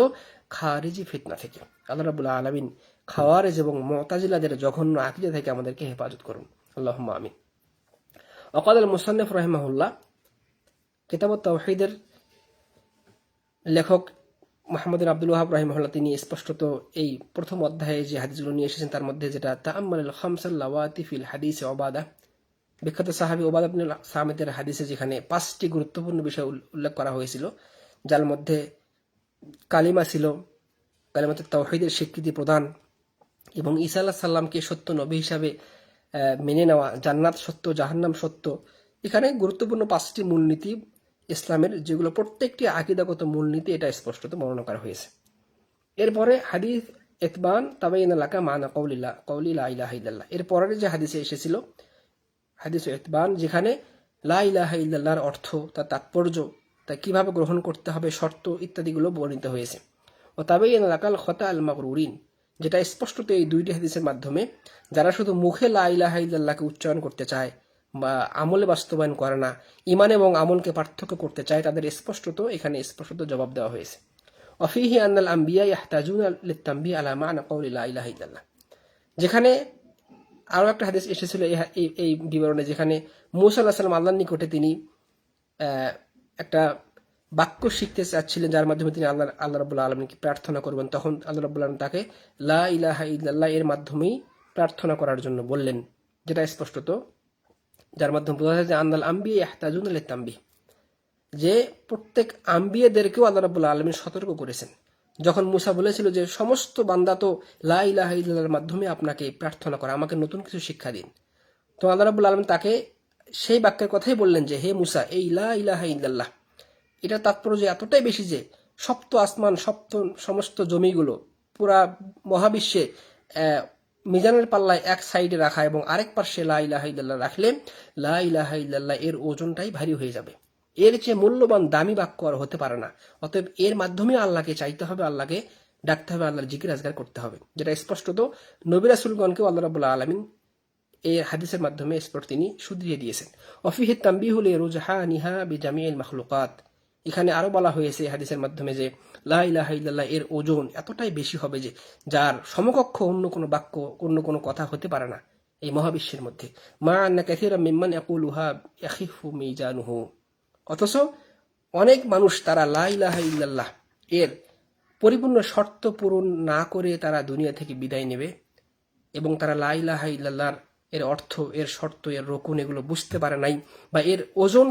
খারেজি ফিতনা থেকে। আল্লাহ রাব্বুল আলামিন খাওয়ারিজ এবং মুতাজিলাদের জঘন্য আকীদা থেকে আমাদেরকে হেফাজত করুন, আল্লাহুম্মা আমিন। ওয়াকাল আল মুসান্নিফ রাহিমাহুল্লাহ, কিতাব তাওহীদের লেখক মুহাম্মদ বিন আব্দুল ওয়াহাব রাহিমাহুল্লাহ তিনি স্পষ্টত এই প্রথম অধ্যায়ে যে হাদিসগুলো নিয়ে এসেছেন তার মধ্যে যেটা তাআম্মালুল খামসাল লাওয়াতি ফিল হাদিস ওবাদা, বিখ্যাত সাহাবী ওবাদা ইবনে সামিতের হাদিসে যেখানে 5টি গুরুত্বপূর্ণ বিষয় উল্লেখ করা হয়েছিল, যার মধ্যে কালিমা ছিল, কালিমাতুত তাওহীদের স্বীকৃতি প্রদান, এবং ঈসা আলাইহিস সালামকে সত্য নবী হিসাবে মেনে নেওয়া, জান্নাত সত্য, জাহান্নাম সত্য। এখানে গুরুত্বপূর্ণ 5টি মূলনীতি ইসলামের, যেগুলো প্রত্যেকটি আকীদাগত মূলনীতি, এটা স্পষ্টত বর্ণনা করা হয়েছে। এরপরে হাদিস ইতবান তাবাইয়ানা লাকা মানা কওলি লা ইলাহা ইল্লাল্লাহ, এর পরের যে হাদিসে এসেছিল হাদিস ইতবান, যেখানে লা ইলাহা ইল্লাল্লাহর অর্থ, তার তাৎপর্য, তা কিভাবে গ্রহণ করতে হবে, শর্ত ইত্যাদিগুলো বর্ণিত হয়েছে। ও তাবাইয়ানা লাকাল খতা আল মাগরুরিন, যেটা স্পষ্টত এই দুইটি হাদিসের মাধ্যমে যারা শুধু মুখে লা ইলাহা ইল্লাল্লাহকে উচ্চারণ করতে চায় বা আমলে বাস্তবায়ন করে না, ঈমান এবং আমলকে পার্থক্য করতে চায়, তাদের এখানে স্পষ্টত জবাব দেওয়া হয়েছে। অফিহি আন্নাল আম্বিয়া ইয়াহতাজুনা লিত-তানবিহ আলা মা'না কওলি লা ইলাহা ইল্লাল্লাহ, যেখানে আরো একটা হাদিস এসেছিল এই বিবরণে, যেখানে মূসা আলাইহিস সালাম আল্লাহর নিকটে তিনি একটা বাক্য শিখতে চাচ্ছিলেন, যার মাধ্যমে তিনি আল্লাহ রাব্বুল আলামিনকে প্রার্থনা করবেন। তখন আল্লাহ রাব্বুল আলামিন তাকে লা ইলাহা ইল্লাল্লাহ এর মাধ্যমেই প্রার্থনা করার জন্য বললেন, যেটা স্পষ্টত, যার মাধ্যমে বোঝা যায় যে আন্নাল আম্বিয়া ইয়াহতাজুনা লিত-তানবিহ, যে প্রত্যেক আম্বিয়াদেরকেও আল্লাহ রাব্বুল আলামিন সতর্ক করেছেন। যখন মূসা বলেছিল যে সমস্ত বান্দা তো লা ইলাহা ইল্লাল্লাহর মাধ্যমে আপনাকে প্রার্থনা করে, আমাকে নতুন কিছু শিক্ষা দিন, তো আল্লাহ রাব্বুল আলামিন তাকে সেই বাক্যের কথাই বললেন যে হে মূসা, এই লা ইলাহা ইল্লাল্লাহ এটা তাৎপর্য এতটাই বেশি যে সপ্ত আসমান, সমস্ত জমিগুলো, পুরা মহাবিশ্বে মিজানের পাল্লায় এক সাইডে রাখা এবং আরেক পাশে লা ইলাহা ইল্লাল্লাহ রাখলে লা ইলাহা ইল্লাল্লাহ এর ওজনটাই ভারী হয়ে যাবে। এর চেয়ে মূল্যবান দামি বাক্য আর হতে পারে না। অতএব এর মাধ্যমে আল্লাহকে চাইতে হবে, আল্লাহকে ডাকতে হবে, আল্লাহর জিকির আজগার করতে হবে, যেটা স্পষ্টত নবী রাসূলগণকেও আল্লাহ রাব্বুল আলামিন এই হাদিসের মাধ্যমে স্পষ্ট তিনি শুধরিয়ে দিয়েছেন। অফিহি তানবিহু লিরুজহানিহা বিজামিল মাখলুকাত, এখানে আরো বলা হয়েছে হাদিসের মাধ্যমে যে লা ইলাহা ইল্লাল্লাহ এর ওজন এতটাই বেশি হবে যে যার সমকক্ষ অন্য কোনো বাক্য, অন্য কোনো কথা হতে পারে না এই মহাবিশ্বের মধ্যে। মা আন্না কাসীরাম মিম্মান ইয়াকুলুহা ইয়াখিফু মিজানুহু, অথচ অনেক মানুষ তারা লা ইলাহা ইল্লাল্লাহ এর পরিপূর্ণ শর্ত পূরণ না করে তারা দুনিয়া থেকে বিদায় নেবে, এবং তারা লা ইলাহা ইল্লাল্লাহর এর অর্থ, এর শর্ত, এর রকুন এগুলো বুঝতে পারে নাই, বা এর ওজন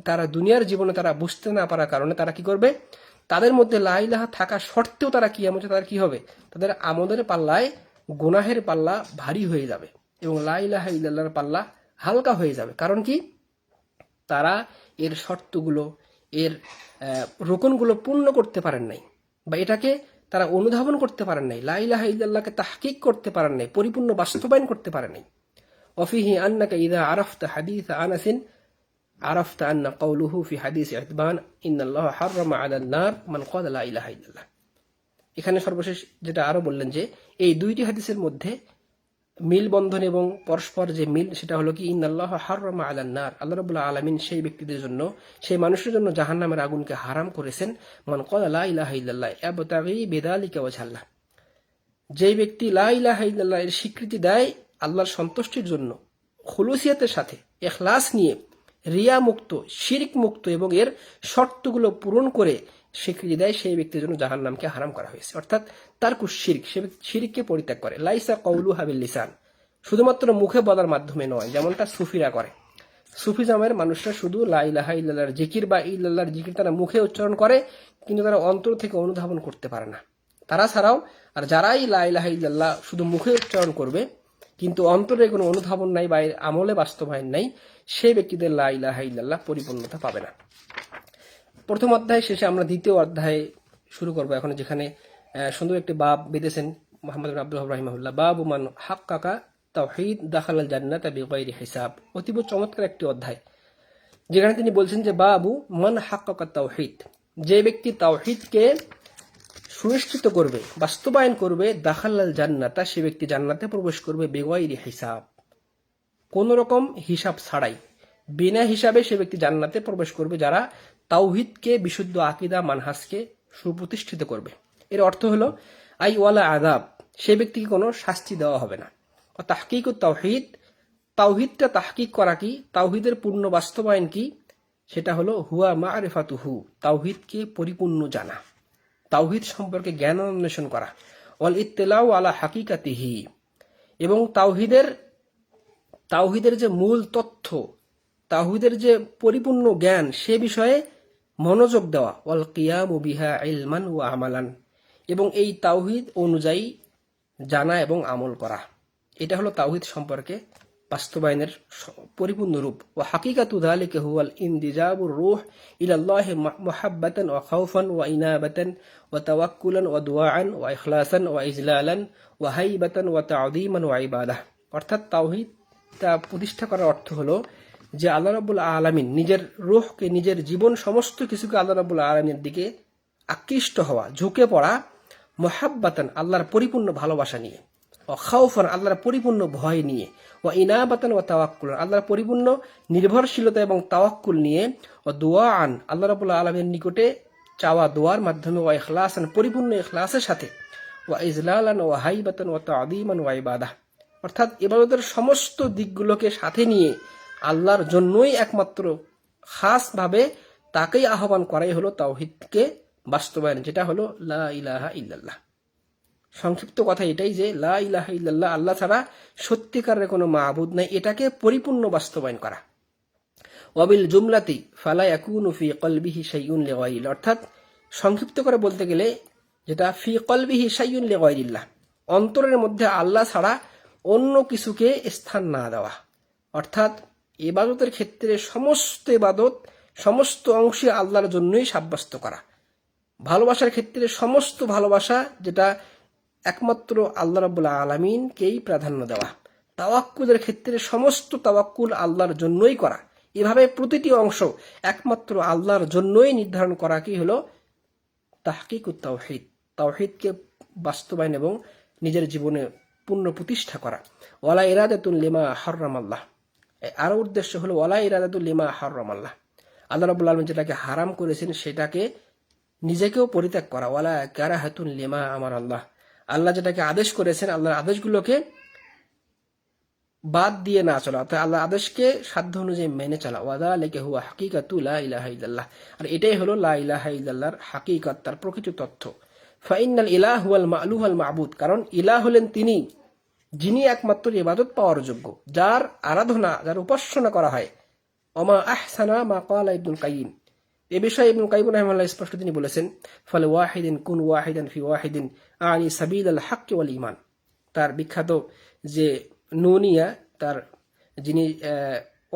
তারা দুনিয়ার জীবনে তারা বুঝতে না পারার কারণে তারা কি করবে, তাদের মধ্যে লা ইলাহা থাকা সত্ত্বেও তারা কিয়ামতে তাদের কি হবে, তাদের আমলের পাল্লায় গুনাহের পাল্লা ভারী হয়ে যাবে এবং লা ইলাহা ইল্লাল্লাহর পাল্লা হালকা হয়ে যাবে। কারণ কি, তারা এর শর্তগুলো, এর রোকনগুলো পূর্ণ করতে পারেন নাই, বা এটাকে তারা অনুধাবন করতে পারেন নাই, লা ইলাহা ইল্লাল্লাহকে তাহকিক করতে পারেন নাই, পরিপূর্ণ বাস্তবায়ন করতে পারেন নাই। ওয়াফিহি আন্নাকা ইযা আরাফতা হাদিস আনাসিন আরাফতা আন্না কাওলুহু ফি হাদিস ইতবান ইন্নাল্লাহা হাররামা আলান নার মান ক্বালা লা ইলাহা ইল্লাল্লাহ। এখানে সর্বশেষ যেটা আরো বললেন যে এই দুইটি হাদিসের মধ্যে মিল বন্ধন এবং পরস্পর যে মিল, সেটা হলো কি ইন্নাল্লাহা হাররামা আলান নার, আল্লাহ রাব্বুল আলামিন সেই ব্যক্তিদের জন্য, সেই মানুষের জন্য জাহান্নামের আগুনকে হারাম করেছেন। মান ক্বালা লা ইলাহা ইল্লাল্লাহ ইয়াবতাগি বিযালিকা ওয়াজহাল্লাহ, যেই ব্যক্তি লা ইলাহা ইল্লাল্লাহ এর স্বীকৃতি দেয় আল্লাহর সন্তুষ্টির জন্য, খুলুসিয়াতের সাথে, ইখলাস নিয়ে, রিয়া মুক্ত, শিরক মুক্ত এবং এর শর্তগুলো পূরণ করে স্বীকৃতি দেয়, সেই ব্যক্তির জন্য জাহান্নামকে হারাম করা হয়েছে। অর্থাৎ তারকু শিরক, সে শিরককে পরিত্যাগ করে। লাইসা কওলুহা বিল লিসান, শুধুমাত্র মুখে বলার মাধ্যমে নয়, যেমনটা সুফিরা করে। সুফিজমের মানুষরা শুধু লা ইলাহা ইল্লাল্লাহর জিকির বা ইল্লাল্লাহর জিকির তারা মুখে উচ্চারণ করে, কিন্তু তারা অন্তর থেকে অনুধাবন করতে পারে না। তারা ছাড়াও আর যারাই লা ইলাহা ইল্লাল্লাহ শুধু মুখে উচ্চারণ করবে কিন্তু অন্তরে কোনো অনুধাবন নাই বা এর আমলে বাস্তবায়ন নাই, সেই ব্যক্তিদের লা ইলাহা ইল্লাল্লাহ পরিপূর্ণতা পাবে না। প্রথম অধ্যায় শেষে আমরা দ্বিতীয় অধ্যায় শুরু করব এখন, যেখানে সুন্দর একটি বাব বেঁধেছেন মুহাম্মদ বিন আব্দুল ওয়াহাব রাহিমাহুল্লাহ। বাবু মান হাক্কাকা তাওহীদ দাখালাল জান্নাতা বিগাইরি হিসাব। অতীব চমৎকার একটি অধ্যায়, যেখানে তিনি বলছেন যে বাবু মান হাক্কাকা তাওহীদ, যে ব্যক্তি তাওহীদকে সুনিশ্চিত করবে, বাস্তবায়ন করবে, দাখালাল জান্নাতা, সে ব্যক্তি জান্নাতে প্রবেশ করবে বিগাইরি হিসাব, কোন রকম হিসাব ছাড়াই, বিনা হিসাবে সে ব্যক্তি জান্নাতে প্রবেশ করবে, যারা তাওহীদকে, বিশুদ্ধ আকীদা মানহাজকে সুপ্রতিষ্ঠিত করবে। এর অর্থ হলো আই ওয়ালা আযাব, সে ব্যক্তিকে কোনো শাস্তি দেওয়া হবে না। তাহকিকুত তাওহীদ, তাওহীদটা তাহকিক করা কি, তাওহীদের পূর্ণ বাস্তবায়ন কি, সেটা হলো হুয়া মারিফাতুহু, তাওহীদকে পরিপূর্ণ জানা, তাওহীদ সম্পর্কে জ্ঞান অন্বেষণ করা, ওয়াল ইত্তিলাউ আলা হাকিকাতিহি, এবং তাওহীদের যে মূল তথ্য, তাওহীদের যে পরিপূর্ণ জ্ঞান, সে বিষয়ে মনোযোগ দেওয়া, ওয়াল কিয়ামু বিহা ইলমান ওয়া আমালান, এবং এই তাওহীদ অনুযায়ী জানা এবং আমল করা। এটা হলো তাওহীদ সম্পর্কে বাস্তবায়নের পরিপূর্ণ রূপ। ওয়া হাকিকাতু যালিকা হুয়াল ইনদিজাবুর রূহ ইলাল্লাহি মুহাব্বাতান ওয়া খাউফান ওয়া ইনাবাতান ওয়া তাওয়াক্কুলান ওয়া দুআআন ওয়া ইখলাসান ওয়া ইজলালান ওয়া হাইবাতান ওয়া তা'যীমান ওয়া ইবাদাহ। অর্থাৎ তাওহীদটা প্রতিষ্ঠা করার অর্থ হলো যে আল্লাহ রাব্বুল আলামিন নিজের রূহকে, নিজের জীবন, সমস্ত কিছুকে আল্লাহ রাব্বুল আলামিনের দিকে আকৃষ্ট হওয়া, ঝুঁকে পড়া, মুহাব্বাতান আল্লাহর পরিপূর্ণ ভালোবাসা নিয়ে, ও খাউফান আল্লাহর পরিপূর্ণ ভয় নিয়ে, ও ইনাবাতান ও তাওয়াক্কুল আল্লাহর পরিপূর্ণ নির্ভরশীলতা এবং তাওয়াক্কুল নিয়ে, ও দুআআন আল্লাহ রাব্বুল আলামিনের নিকটে চাওয়া দোয়ার মাধ্যমে, ও ইখলাসান পরিপূর্ণ ইখলাসের সাথে, ও ইজলালান ও হাইবাতান ও তা'যীমান ওয়া ইবাদাহ। অর্থাৎ ইবাদতের সমস্ত দিকগুলোকে সাথে নিয়ে আল্লাহর জন্যই একমাত্র খাসভাবে তাকেই আহ্বান করাই হলো তাওহীদকে বাস্তবায়ন, যেটা হলো লা ইলাহা ইল্লাল্লাহ। সংক্ষিপ্ত কথা এটাই যে লা ইলাহা ইল্লাল্লাহ, আল্লাহ ছাড়া সত্যিকারের কোনো মাবুদ নাই, এটাকে পরিপূর্ণ বাস্তবায়ন করা। ওয়াবিল জুমলাতি ফালা ইয়াকুনু ফি কলবিহি শাইউন লিগাইরিল্লাহ, অর্থাৎ সংক্ষিপ্ত করে বলতে গেলে যেটা ফি কলবিহি শাইউন লিগাইরিল্লাহ, অন্তরের মধ্যে আল্লাহ ছাড়া অন্য কিছুকে স্থান না দেওয়া। অর্থাৎ ইবাদতের ক্ষেত্রে সমস্ত ইবাদত, সমস্ত অংশে আল্লাহর জন্যই সাব্যস্ত করা। ভালোবাসার ক্ষেত্রে সমস্ত ভালোবাসা যেটা একমাত্র আল্লাহ রাব্বুল আলামিনকেই প্রাধান্য দেওয়া। তাওয়াক্কুলের ক্ষেত্রে সমস্ত তাওয়াক্কুল আল্লাহর জন্যই করা। এভাবে প্রতিটি অংশ একমাত্র আল্লাহর জন্যই নির্ধারণ করা কি হলো তাহকিকুত তাওহীদ, তাওহীদকে বাস্তবায়ন এবং নিজের জীবনে পূর্ণ প্রতিষ্ঠা করা। ওয়ালা ইরাদাতুল লিমা হারামাল্লাহ, আরো উদ্দেশ্য হলো ওয়ালা ইরাদাতুল লিমা হারামাল্লাহ, আল্লাহ রাব্বুল আলামিন যেটাকে হারাম করেছেন সেটাকে নিজেকেও পরিত্যাগ করা। ওয়ালা কারাহাতুন লিমা আমার আল্লাহ, আল্লাহ যেটাকে আদেশ করেছেন আল্লাহর আদেশগুলোকে বাদ দিয়ে না চলা, অর্থাৎ আল্লাহ আদেশকে সাধ্য অনুযায়ী মেনে চলা। ওয়াযালিকা হুয়া হাকিকাতু লা ইলাহা ইল্লাল্লাহ, আর এটাই হলো লা ইলাহা ইল্লাল্লাহর হাকিকত, তার প্রকৃত তথ্য। ফাইনাল ইলাহ হুয়াল মা'লুহ আল মা'বুদ, কারণ ইলাহ হলেন তিনি যিনি একমাত্র ইবাদত পাওয়ার যোগ্য, যার আরাধনা, যার উপাসনা করা হয়। ওমা আহসানা মা ক্বালা ইবনুল কাইয়িম, এ বিষয়ে ইবনুল কাইয়িম রাহিমাহুল্লাহ স্পষ্ট তিনি বলেছেন, ফাল ওয়াহিদিন কুন ওয়াহিদান ফি ওয়াহিদিন আনি সাবিলাল হক ওয়াল ঈমান। তার বিখ্যাত যে নুনিয়া, তার যিনি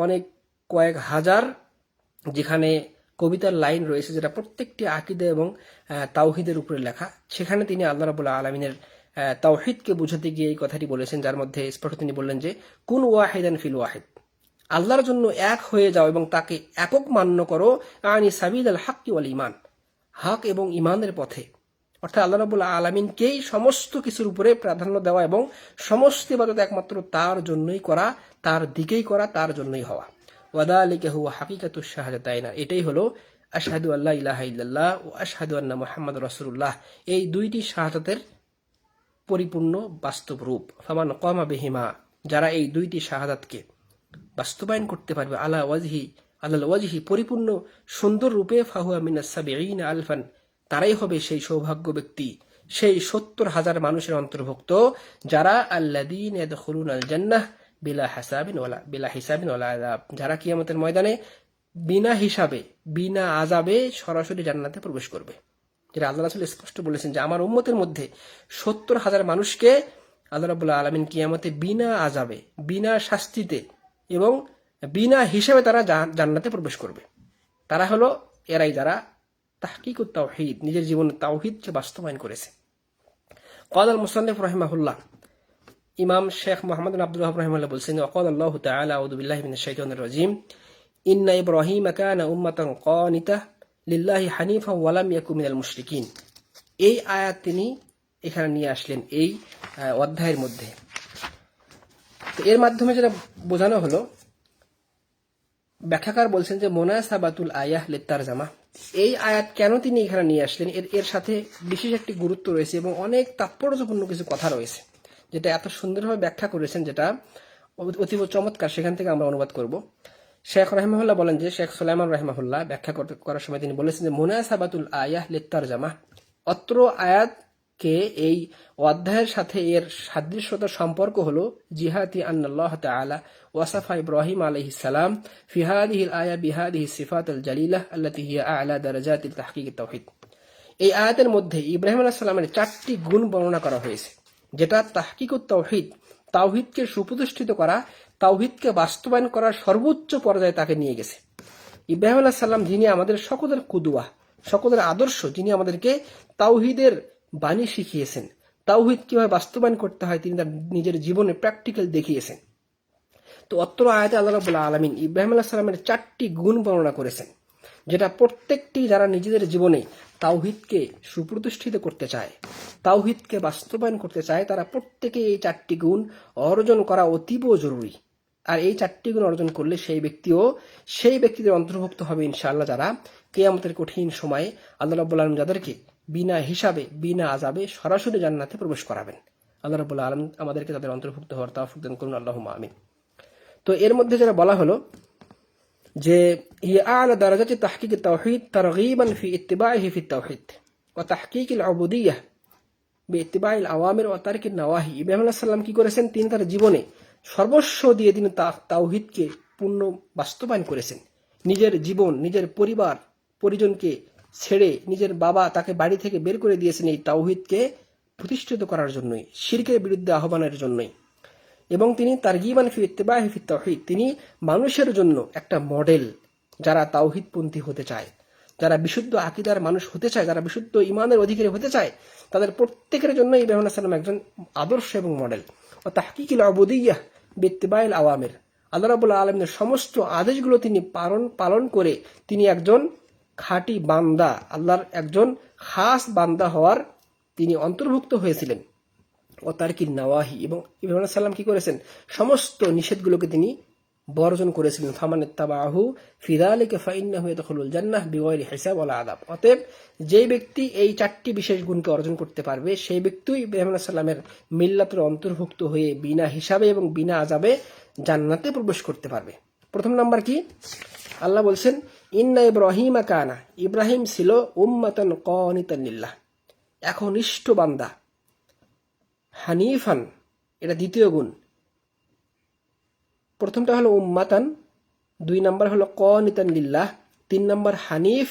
অনেক কয়েক হাজার যেখানে কবিতার লাইন রয়েছে যেটা প্রত্যেকটি আকীদা এবং তাওহীদের উপরে লেখা, সেখানে তিনি আল্লাহ রাব্বুল আলামিনের তাওহীদকে বুঝাতে গিয়ে এই কথাটি বলেছেন, যার মধ্যে স্পষ্ট তিনি বললেন যে কুন ওয়াহিদান ফিল ওয়াহিদ, আল্লাহর জন্য এক হয়ে যাও এবং তাকে একক মান্য করো। আনি সাবিলাল হক ওয়াল ঈমান, হক এবং ঈমানের পথে, অর্থাৎ আল্লাহ রাব্বুল আলামিনকেই সমস্ত কিছুর উপরে প্রাধান্য দেওয়া এবং সমস্ত ইবাদত একমাত্র তার জন্যই করা, তার দিকেই করা, তার জন্যই হওয়া। ওয়াযালিকা হুয়া হাকিকাতুশ শাহাদাতাইন, এটাই হলো আশহাদু আল্লা ইলাহা ইল্লাল্লাহ ও আশহাদু আন্না মুহাম্মাদুর রাসূলুল্লাহ, এই দুইটি শাহাদাতের পরিপূর্ণ বাস্তব রূপ। ফামান কামা বিহিমা, যারা এই দুইটি শাহাদাতকে বাস্তবায়ন করতে পারবে আলাল ওয়াজহি পরিপূর্ণ সুন্দর রূপে, ফাহুয়া মিনাস সাবিঈনা আলফান, তারাই হবে সেই সৌভাগ্য ব্যক্তি, সেই ৭০,০০০ মানুষের অন্তর্ভুক্ত যারা আল্লাযীনা ইয়াদখুলুনাল জান্নাহ বিলা হিসাবিন ওয়ালা আযাব, যারা কিয়ামতের ময়দানে বিনা হিসাবে বিনা আযাবে সরাসরি জান্নাতে প্রবেশ করবে। যেটা আল্লাহ রাসূল স্পষ্ট বলেছেন যে আমার উম্মতের মধ্যে ৭০,০০০ মানুষকে আল্লাহ রাব্বুল আলামিন কিয়ামতে বিনা আযাবে, বিনা শাস্তিতে এবং বিনা হিসাবে তারা জান্নাতে প্রবেশ করবে। তারা হলো এরাই যারা তাহকিকুত তাওহীদ, নিজের জীবনে তাওহীদকে বাস্তবায়ন করেছে। ক্বাল আল মুসান্নিফ রাহিমাহুল্লাহ, ইমাম শেখ মুহাম্মদ বিন আব্দুল ওয়াহাব রাহিমাহুল্লাহ বলছেন, ওয়াকাল আল্লাহু তাআলা আউযু বিল্লাহি মিনাশ শাইতানির রাজীম, ইন্না ইব্রাহিমা কানা উম্মাতান কানিতাহ লিল্লাহি হানিফান ওয়া লাম ইয়াকুন মিনাল মুশরিকিন। এই আয়াত তিনি এখানে নিয়ে আসলেন এই অধ্যায়ের মধ্যে। তো এর মাধ্যমে যেটা বোঝানো হলো, ব্যাখ্যাকার বলছেন যে মুনাসাবাতুল আয়াহ লিত-তারজামা, এই আয়াত কেন তিনি এখানে নিয়ে আসলেন এর সাথে বিশেষ একটি গুরুত্ব রয়েছে এবং অনেক তাৎপর্যপূর্ণ কিছু কথা রয়েছে, যেটা এত সুন্দরভাবে ব্যাখ্যা করেছেন, যেটা অতীব চমৎকার। সেখান থেকে আমরা অনুবাদ করব। শেখ রাহিমাহুল্লাহ বলেন যে, শেখ সুলাইমান রাহিমাহুল্লাহ ব্যাখ্যা করার সময় তিনি বলেছেন যে মুনাসাবাতুল আয়াহ লিত-তারজামা, অত্র আয়াতকে এই অধ্যায়ের সাথে এর সাদৃশ্যতার সম্পর্ক হলো জিহাতি আন্নাল্লাহ তাআলা ওয়াসাফা ইব্রাহিম আলাইহিস সালাম ফি হাদিহিল আয়া বিহাদিহিস সিফাতুল জালিলাহ আল্লাতী হিয়া আ'লা দারাজাতিত তাহকিকিত তাওহীদ। এই আয়াতের মধ্যে ইব্রাহিম আলাইহিস সালামের 4টি গুণ বর্ণনা করা হয়েছে, যেটা তাহকিকুত তাওহীদ, তাওহীদকে সুপ্রতিষ্ঠিত করা, তাওহীদকে বাস্তবায়ন করার সর্বোচ্চ পর্যায়ে তাকে নিয়ে গেছে। ইব্রাহিম আলাইহিস সালাম যিনি আমাদের সকলের কুদওয়া, সকলের আদর্শ, যিনি আমাদেরকে তাওহীদের বাণী শিখিয়েছেন, তাওহীদ কিভাবে বাস্তবায়ন করতে হয় তিনি তার নিজের জীবনে প্র্যাকটিক্যাল দেখিয়েছেন। তো অত্র আয়াতে আল্লাহ রাব্বুল আলামিন ইব্রাহিম আলাইহিস সালামের 4টি গুণ বর্ণনা করেছেন, যেটা প্রত্যেকটি যারা নিজেদের জীবনে তাওহীদকে সুপ্রতিষ্ঠিত করতে চায়, তাওহীদকে বাস্তবায়ন করতে চায়, তারা প্রত্যেকে এই 4টি গুণ অর্জন করা অতীব জরুরি। আর এই 4টি গুণ অর্জন করলে সেই ব্যক্তিদের অন্তর্ভুক্ত হবে ইনশাআল্লাহ, যারা কিয়ামতের কঠিন সময়ে আল্লাহ রাব্বুল আলামিন যাদেরকে বিনা হিসাবে বিনা আযাবে সরাসরি জান্নাতে প্রবেশ করাবেন। আল্লাহ রাব্বুল আলামিন আমাদেরকে তাদের অন্তর্ভুক্ত হওয়ার তৌফিক দান করুন, আল্লাহুম্মা আমিন। তো এর মধ্যে যেটা বলা হলো যে হিয়া আ'লা দারাজাতি তাহকিকিত তাওহীদ তারগীবান ফি ইত্তিবাইহি ফিত তাওহীদ ওয়া তাহকিকিল উবুদিয়্যাহ বিইত্তিবাইল আওয়ামির ওয়া তারকিন নাওয়াহি। ইব্রাহিম আলাইহিস সালাম কি করেছেন, তিনি তার জীবনে সর্বস্ব দিয়ে তিনি তাওহীদকে পূর্ণ বাস্তবায়ন করেছেন। নিজের জীবন, নিজের পরিবার পরিজনকে ছেড়ে, নিজের বাবা তাকে বাড়ি থেকে বের করে দিয়েছেন এই তাওহীদকে প্রতিষ্ঠিত করার জন্যই, শিরকের বিরুদ্ধে আহ্বানের জন্যই। এবং তিনি তারগীবান ফি ইত্তিবাহি ফিত তাওহীদ, তিনি মানুষের জন্য একটা মডেল, যারা তাওহীদপন্থী হতে চায়, যারা বিশুদ্ধ আকীদার মানুষ হতে চায়, যারা বিশুদ্ধ ঈমানের অধিকারী হতে চায়, তাদের প্রত্যেকের জন্য ইব্রাহিম আলাইহিস সালাম একজন আদর্শ এবং মডেল। ও তাহকিকিল উবুদিয়্যাহ বিইত্তিবাইল আওয়ামির, আল্লাহ রাব্বুল আলামিনের সমস্ত আদেশগুলো তিনি পালন করে তিনি একজন খাঁটি বান্দা, আল্লাহর একজন খাস বান্দা হওয়ার তিনি অন্তর্ভুক্ত হয়েছিলেন। ও তারকিন নাওয়াহি, এবং ইব্রাহিম আলাইহিস সালাম কি করেছেন, সমস্ত নিষেধগুলোকে তিনি বর্জন করেছিলেন। ফামান ইত্তাবাহু ফি যালিকা ফাইন্নাহু ইয়াদখুলুল জান্নাহ বিগাইরি হিসাব ওয়ালা আযাব। অতএব যে ব্যক্তি এই 4টি বিশেষ গুণকে অর্জন করতে পারবে, সেই ব্যক্তি ইব্রাহিম আলাইহিস সালামের মিল্লাতের অন্তর্ভুক্ত হয়ে বিনা হিসাবে এবং বিনা আযাবে জান্নাতে প্রবেশ করতে পারবে। প্রথম নাম্বার কি, আল্লাহ বলছেন ইন্না ইব্রাহিমা কানা, ইব্রাহিম ছিল উম্মাতান কানিতান লিল্লাহ, একনিষ্ঠ বান্দা, হানিফান, এটা দ্বিতীয় গুণ। প্রথমটা হলো উম্মাতান, 2 নাম্বার হলো কানিতান লিল্লাহ, 3 নাম্বার হানিফ,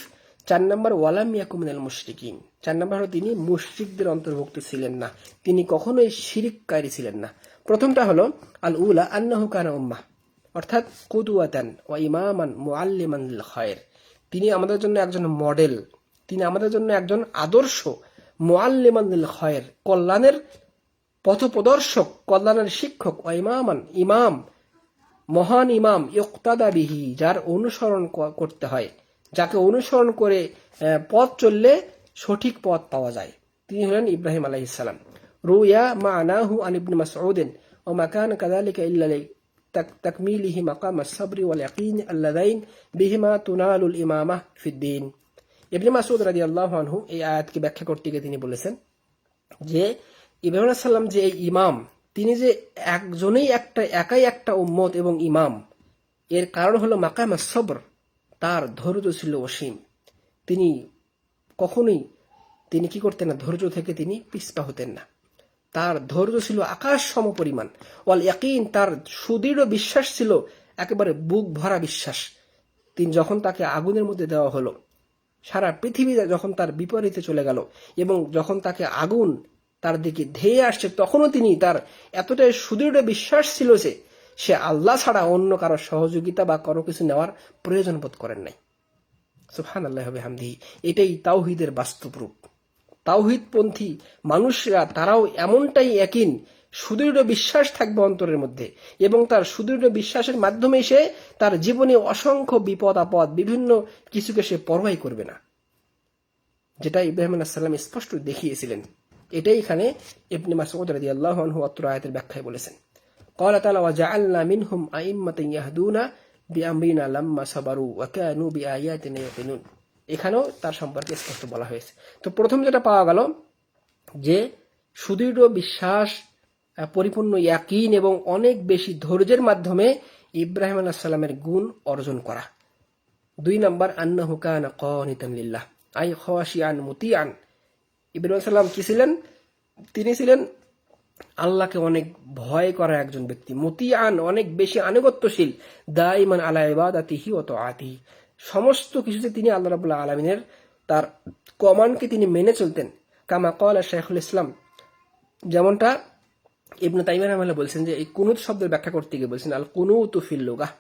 4 নাম্বার ওয়ালাম ইয়াকু মিনাল মুশরিকিন। 4 নাম্বার হলো তিনি মুশরিকদের অন্তর্ভুক্ত ছিলেন না, তিনি কখনোই শিরককারী ছিলেন না। প্রথমটা হলো আল উলা আন্নাহু কানা উম্মাহ, অর্থাৎ কুদওয়াতান ওয়া ইমামান মুআল্লিমান লিল খায়র, তিনি আমাদের জন্য একজন মডেল, তিনি আমাদের জন্য একজন আদর্শ, মুআল্লিমান লিল খায়র, কল্যাণের পথপ্রদর্শক, কল্যাণের শিক্ষক, ওয়া ইমামান, ইমাম, মহান ইমাম, ইক্তাদা বিহি, যার অনুসরণ করতে হয়, যাকে অনুসরণ করে পথ চললে সঠিক পথ পাওয়া যায়, তিনি হলেন ইব্রাহিম আলাইহিস সালাম। রুয়া মা'নাহু আন ইবনে মাসউদ ওয়া মা কানা কাযালিকা ইল্লা তাকমিলিহি মাকাম আস-সাবরি ওয়াল ইয়াকিন আল্লাযাইন বিহিমা তুনালুল ইমামাহ ফিদ-দ্বীন। ইবনে মাসউদ রাদিয়াল্লাহু আনহু এই আয়াতকে ব্যাখ্যা করতে গিয়ে তিনি বলেছেন যে ইব্রাহিম আলাইহিস সালাম যে ইমাম, তিনি যে একাই একটা উম্মত এবং ইমাম, এর কারণ হলো মাকাম আস-সাবর, তার ধৈর্য ছিল অসীম। তিনি কখনোই তিনি কি করতেন না, ধৈর্য থেকে তিনি পিছপা হতেন না, তার ধৈর্য ছিল আকাশ সমপরিমাণ। ওয়াল ইয়াকিন, তার সুদৃঢ় বিশ্বাস ছিল একেবারে বুক ভরা বিশ্বাস। তিনি যখন তাকে আগুনের মধ্যে দেওয়া হলো, সারা পৃথিবী যখন তার বিপরীতে চলে গেল এবং যখন তাকে আগুন তার দিকে ধেয়ে আসছে, তখনও তিনি, তার এতটাই সুদৃঢ় বিশ্বাস ছিল যে সে আল্লাহ ছাড়া অন্য কারো সহযোগিতা বা কোনো কিছু নেওয়ার প্রয়োজন বোধ করেন নাই। সুবহানাল্লাহি ওয়া বিহামদিহি। এটাই তাওহীদের বাস্তব রূপ। তাওহীদপন্থী মানুষরা তারাও এমনটাই ইয়াকিন, সুদৃঢ় বিশ্বাস থাকবে অন্তরের মধ্যে, এবং তার সুদৃঢ় বিশ্বাসের মাধ্যমে সে তার জীবনে অসংখ্য বিপদ আপদ, বিভিন্ন কিছুকে সে পরোয়াই করবে না, যেটা ইব্রাহিম আলাইহিস সালাম স্পষ্ট দেখিয়েছিলেন। এটাই এখানে ইবনে মাসউদ রাদিয়াল্লাহু আনহু অত্র আয়াতের ব্যাখ্যায় বলেছেন। ক্বালা তাআলা ওয়া জাআলনা মিনহুম আইম্মাতান ইয়াহদুনা বিআমরিনা লাম্মা সাবারু ওয়া কানু বিআয়াতিনা ইউকিনুন। এখানেও তার সম্পর্কে স্পষ্ট বলা হয়েছে। তো প্রথম যেটা পাওয়া গেল যে সুদৃঢ় বিশ্বাস, পরিপূর্ণ ইয়াকিন এবং অনেক বেশি ধৈর্যের মাধ্যমে ইব্রাহিম আলাইহিস সালামের গুণ অর্জন করা। 2 নাম্বার আন্নাহু কানা কানিতান লিল্লাহ আই খাশিয়ান মুতিআন। ইব্রাহিম আলাইহিস সালাম কি ছিলেন? তিনি ছিলেন আল্লাহকে অনেক ভয় করা একজন ব্যক্তি, মুতিআন, অনেক বেশি আনুগত্যশীল, দাইমান আলা ইবাদাতিহি ওয়া তাআতিহি, সমস্ত কিছুতে তিনি আল্লাহ রাব্বুল আলামিনের তার কমান্ডকে তিনি মেনে চলতেন। কামা ক্বালা শাইখুল ইসলাম, যেমনটা ইবনে তাইমিয়া রাহিমাহুল্লাহ বলছেন যে এই কুনুত শব্দের ব্যাখ্যা করতে গিয়ে বলছেন আল কুনুতু ফিল লুগাহ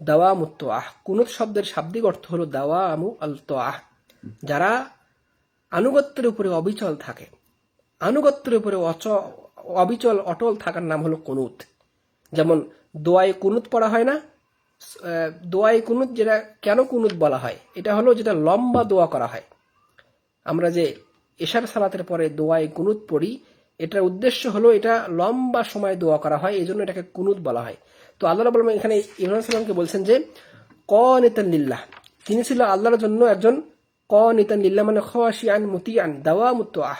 দাওয়ামুত তাআহ। কুনুত শব্দের শাব্দিক অর্থ হলো দাওয়ামু আল তাআহ, যারা আনুগত্যের উপরে অবিচল থাকে, আনুগত্যের উপরে অবিচল অটল থাকার নাম হলো কুনুত। যেমন দোয়ায়ে কুনুত পড়া হয় না, দোয়ায়ে কুনুত, যেটা কেন কুনুত বলা হয়, এটা হলো যেটা লম্বা দোয়া করা হয়। আমরা যে এশার সালাতের পরে দোয়ায়ে কুনুত পড়ি, এটার উদ্দেশ্য হলো এটা লম্বা সময় দোয়া করা হয়, এই জন্য এটাকে কুনুত বলা হয়। তো আল্লাহ রাব্বুল আলামিন এখানে ইব্রাহিম সালামকে বলছেন যে কানিতান লিল্লাহ, তিনি ছিল আল্লাহর জন্য একজন কানিতান লিল্লাহ মানে খাশিয়ান মুতিআন দাওয়ামুত তাআহ,